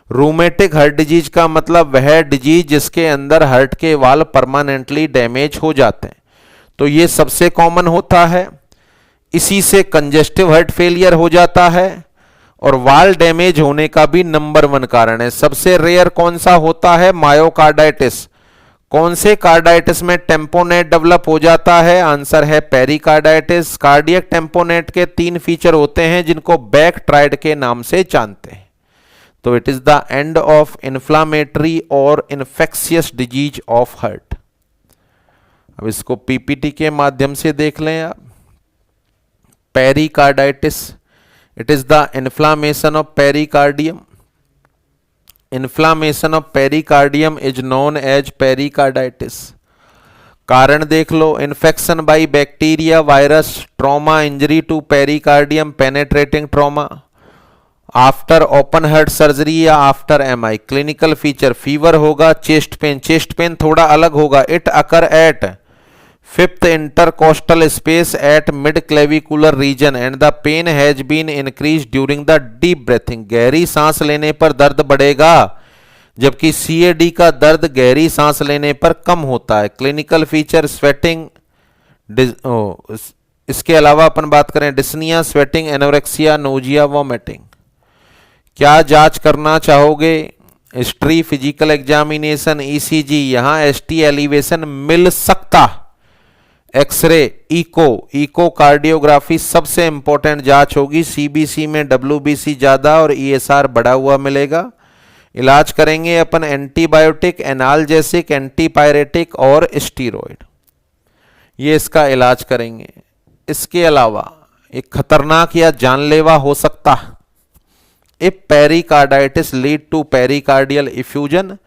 रूमेटिक हार्ट डिजीज का मतलब वह डिजीज जिसके अंदर हार्ट के वाल परमानेंटली डैमेज हो जाते हैं, तो ये सबसे कॉमन होता है। इसी से कंजेस्टिव हार्ट फेलियर हो जाता है, और वाल डैमेज होने का भी नंबर 1 कारण है। सबसे रेयर कौन सा होता है? मायोकार्डाइटिस। कौन से कार्डाइटिस में टेम्पोनेट डेवलप हो जाता है? आंसर है पेरिकार्डाइटिस। कार्डियक टेम्पोनेट के 3 फीचर होते हैं जिनको बैक ट्राइड के नाम से जानते हैं। तो it is the end of inflammatory और इन्फेक्शियस डिजीज ऑफ हार्ट। अब इसको पीपीटी के माध्यम से देख लें आप। Pericarditis, it is the inflammation of pericardium. Inflammation of pericardium is known as pericarditis. कारण देख लो, infection by bacteria, virus, trauma, injury to pericardium, penetrating trauma, after open heart surgery या after MI। Clinical feature fever होगा, chest pain थोड़ा अलग होगा। It occur at 5th intercostal space at mid clavicular region and the pain has been increased during the deep breathing। गहरी सांस लेने पर दर्द बढ़ेगा, जबकि CAD का दर्द गहरी सांस लेने पर कम होता है। क्लिनिकल फीचर स्वेटिंग, इसके अलावा अपन बात करें dyspnoea, sweating, anorexia, nausea, vomiting. क्या जांच करना चाहोगे? हिस्ट्री, फिजिकल एग्जामिनेशन, ECG, यहां ST एलिवेशन मिल सकता, एक्सरे, इकोकार्डियोग्राफी सबसे इंपॉर्टेंट जांच होगी। CBC में WBC ज्यादा और ESR बढ़ा हुआ मिलेगा। इलाज करेंगे अपन एंटीबायोटिक, एनाल्जेसिक, एंटीपायरेटिक और स्टीरॉयड, ये इसका इलाज करेंगे। इसके अलावा एक खतरनाक या जानलेवा हो सकता, if pericarditis lead to pericardial effusion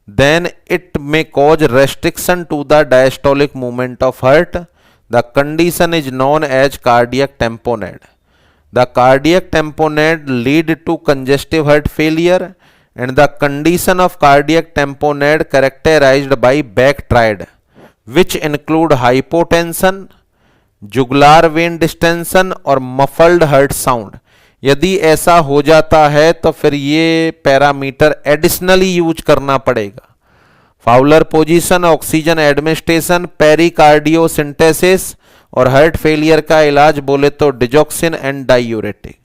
then it may cause restriction to the diastolic movement of heart. The condition is known as cardiac tamponade. The cardiac tamponade lead to congestive heart failure, and the condition of cardiac tamponade characterized by back triad, which include hypotension, jugular vein distension और muffled heart sound। यदि ऐसा हो जाता है तो फिर ये parameter additionally use करना पड़ेगा। Fowler position, oxygen administration, pericardiocentesis और हार्ट फेलियर का इलाज बोले तो digoxin and diuretic.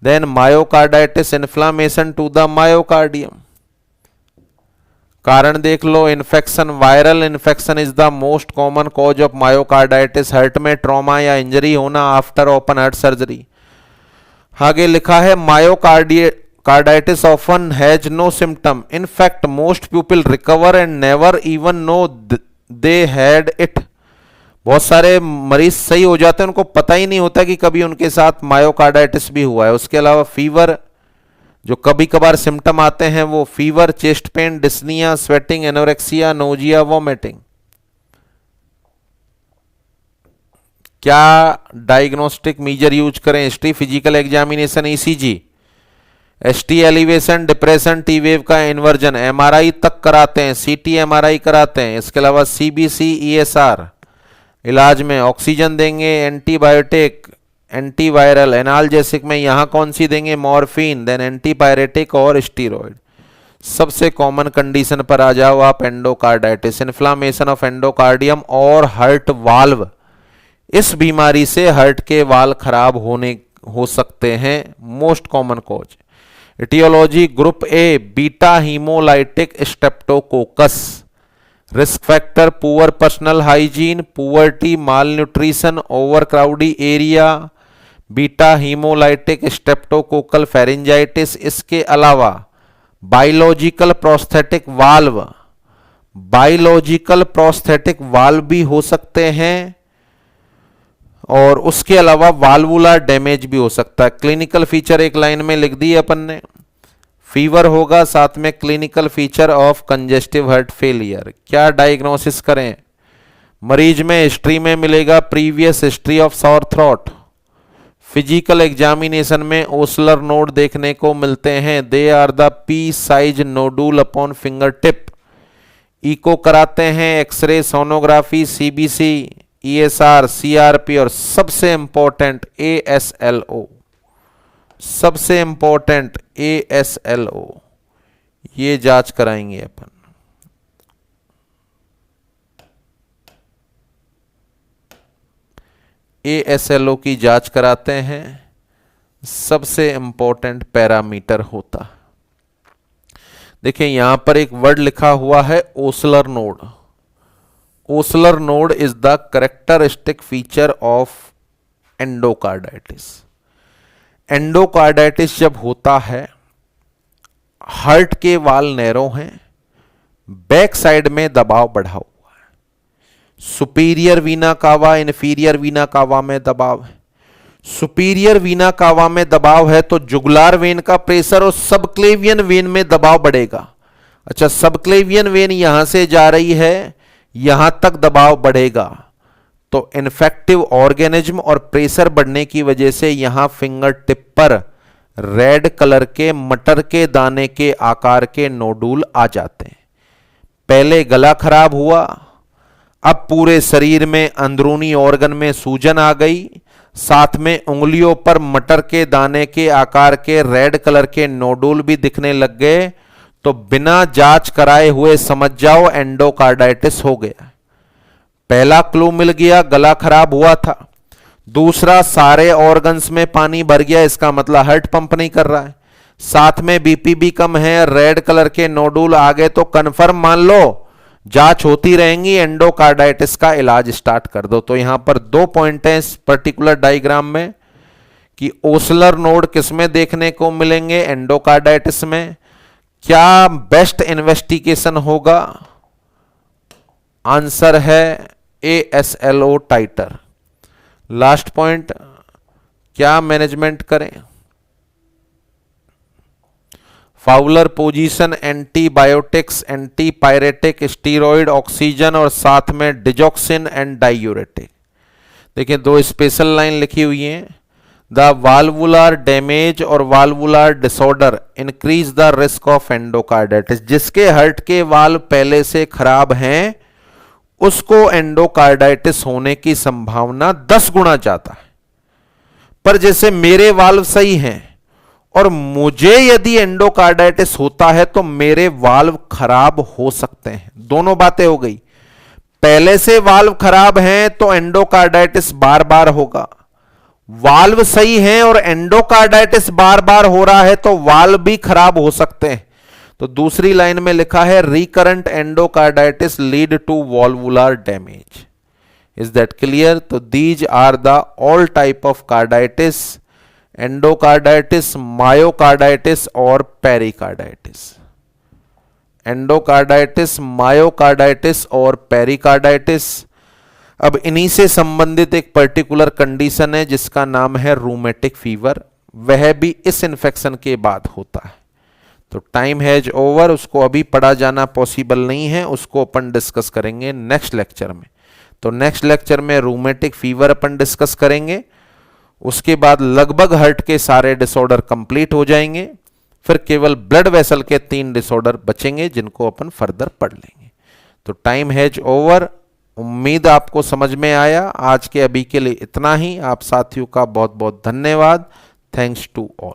Then myocarditis, inflammation to the myocardium. कारण देख लो, infection, viral infection is the most common cause of myocarditis. Heart में ट्रॉमा या इंजरी होना आफ्टर ओपन हार्ट सर्जरी। आगे लिखा है myocarditis often has no symptom, in fact most people recover and never even know they had it. बहुत सारे मरीज सही हो जाते हैं, उनको पता ही नहीं होता कि कभी उनके साथ मायोकार्डाइटिस भी हुआ है। उसके अलावा फीवर, जो कभी कभार सिम्टम आते हैं वो fever, chest pain, dyspnoea, sweating, anorexia, nausea, vomiting. क्या डायग्नोस्टिक मेजर यूज करें? History, physical examination, ECG, ST elevation, depression, T wave का इन्वर्जन, MRI तक कराते हैं, CT MRI कराते हैं। इसके अलावा CBC, ESR। इलाज में ऑक्सीजन देंगे, एंटीबायोटिक, एंटीवायरल, एनाल्जेसिक में यहां कौन सी देंगे? मॉर्फिन, देन एंटीपायरेटिक और स्टीरॉयड। सबसे कॉमन कंडीशन पर आ जाओ आप, एंडोकार्डाइटिस, इन्फ्लामेशन ऑफ एंडोकार्डियम और हार्ट वाल्व। इस बीमारी से हार्ट के वाल खराब हो सकते हैं, most common cause. Etiology group A beta hemolytic streptococcus. Risk factor poor personal hygiene, poverty, malnutrition, over crowded area, beta hemolytic streptococcal pharyngitis. इसके अलावा biological prosthetic valve, biological prosthetic valve भी हो सकते हैं, और उसके अलावा वाल्वुलर डैमेज भी हो सकता है। क्लिनिकल फीचर एक लाइन में लिख दी अपन ने, फीवर होगा, साथ में clinical feature of congestive heart failure. क्या डायग्नोसिस करें? मरीज में हिस्ट्री में मिलेगा previous history of sore throat. Physical examination में ओसलर नोड देखने को मिलते हैं, they are the pea size nodule upon finger tip. Echo कराते हैं, x ray, sonography, CBC, ESR, CRP, और सबसे इंपॉर्टेंट एएसएलओ, सबसे इंपॉर्टेंट एएसएलओ, ये जांच कराएंगे अपन। एएसएलओ की जांच कराते हैं, सबसे इंपॉर्टेंट पैरामीटर होता। देखिए यहां पर एक वर्ड लिखा हुआ है Osler node. Osler node is the characteristic feature of endocarditis. Endocarditis जब होता है, हार्ट के वाल नैरो हैं, बैक साइड में दबाव बढ़ा हुआ है, सुपीरियर वीना कावा, इन्फीरियर वीना कावा में दबाव है। सुपीरियर वीना कावा में दबाव है तो जुगुलार वेन का प्रेशर और सबक्लेवियन वेन में दबाव बढ़ेगा। अच्छा, सबक्लेवियन वेन यहां से जा रही है, यहां तक दबाव बढ़ेगा, तो इन्फेक्टिव ऑर्गेनिज्म और प्रेशर बढ़ने की वजह से यहां फिंगर टिप पर रेड कलर के मटर के दाने के आकार के नोडूल आ जाते हैं। पहले गला खराब हुआ, अब पूरे शरीर में अंदरूनी ऑर्गन में सूजन आ गई, साथ में उंगलियों पर मटर के दाने के आकार के रेड कलर के नोडूल भी दिखने लग गए, तो बिना जांच कराए हुए समझ जाओ एंडोकार्डाइटिस हो गया। पहला क्लू मिल गया, गला खराब हुआ था। दूसरा, सारे ऑर्गन्स में पानी भर गया, इसका मतलब हार्ट पंप नहीं कर रहा है। साथ में बीपी भी कम है, रेड कलर के नोडूल आ गए, तो कंफर्म मान लो जांच होती रहेंगी, एंडोकार्डाइटिस का इलाज स्टार्ट कर दो। तो यहां पर 2 पॉइंट हैं इस पर्टिकुलर डायग्राम में कि ओसलर नोड किसमें देखने को मिलेंगे, एंडोकार्डाइटिस में। क्या बेस्ट इन्वेस्टिगेशन होगा? आंसर है एएसएलओ टाइटर। लास्ट पॉइंट, क्या मैनेजमेंट करें? Fowler position, antibiotics, antipyretic, steroid, oxygen, और साथ में डिजॉक्सिन एंड डायूरेटिक। देखिए 2 स्पेशल लाइन लिखी हुई हैं, द वाल्वुलर डैमेज और valvular disorder increase the risk of endocarditis. जिसके हार्ट के वाल्व पहले से खराब हैं, उसको एंडोकार्डाइटिस होने की संभावना 10 गुना ज्यादा है। पर जैसे मेरे वाल्व सही हैं और मुझे यदि एंडोकार्डाइटिस होता है तो मेरे वाल्व खराब हो सकते हैं। दोनों बातें हो गई, पहले से वाल्व खराब हैं तो एंडोकार्डाइटिस बार बार होगा, वाल्व सही हैं और एंडोकार्डाइटिस बार बार हो रहा है तो वाल्व भी खराब हो सकते हैं। तो दूसरी लाइन में लिखा है recurrent endocarditis lead to valvular damage. Is that clear? तो these are the all type of carditis, endocarditis, myocarditis और पेरिकार्डाइटिस। एंडोकार्डाइटिस, मायोकार्डाइटिस और पेरिकार्डाइटिस। अब इन्हीं से संबंधित एक पर्टिकुलर कंडीशन है जिसका नाम है रूमेटिक फीवर, वह भी इस इन्फेक्शन के बाद होता है। तो टाइम हैज ओवर, उसको अभी पढ़ा जाना पॉसिबल नहीं है, उसको अपन डिस्कस करेंगे नेक्स्ट लेक्चर में। तो नेक्स्ट लेक्चर में रूमेटिक फीवर अपन डिस्कस करेंगे, उसके बाद लगभग हार्ट के सारे डिसऑर्डर कंप्लीट हो जाएंगे, फिर केवल ब्लड वेसल के 3 डिसऑर्डर बचेंगे जिनको अपन फर्दर पढ़ लेंगे। तो टाइम हैज ओवर, उम्मीद आपको समझ में आया। आज के अभी के लिए इतना ही। आप साथियों का बहुत बहुत धन्यवाद। Thanks to all.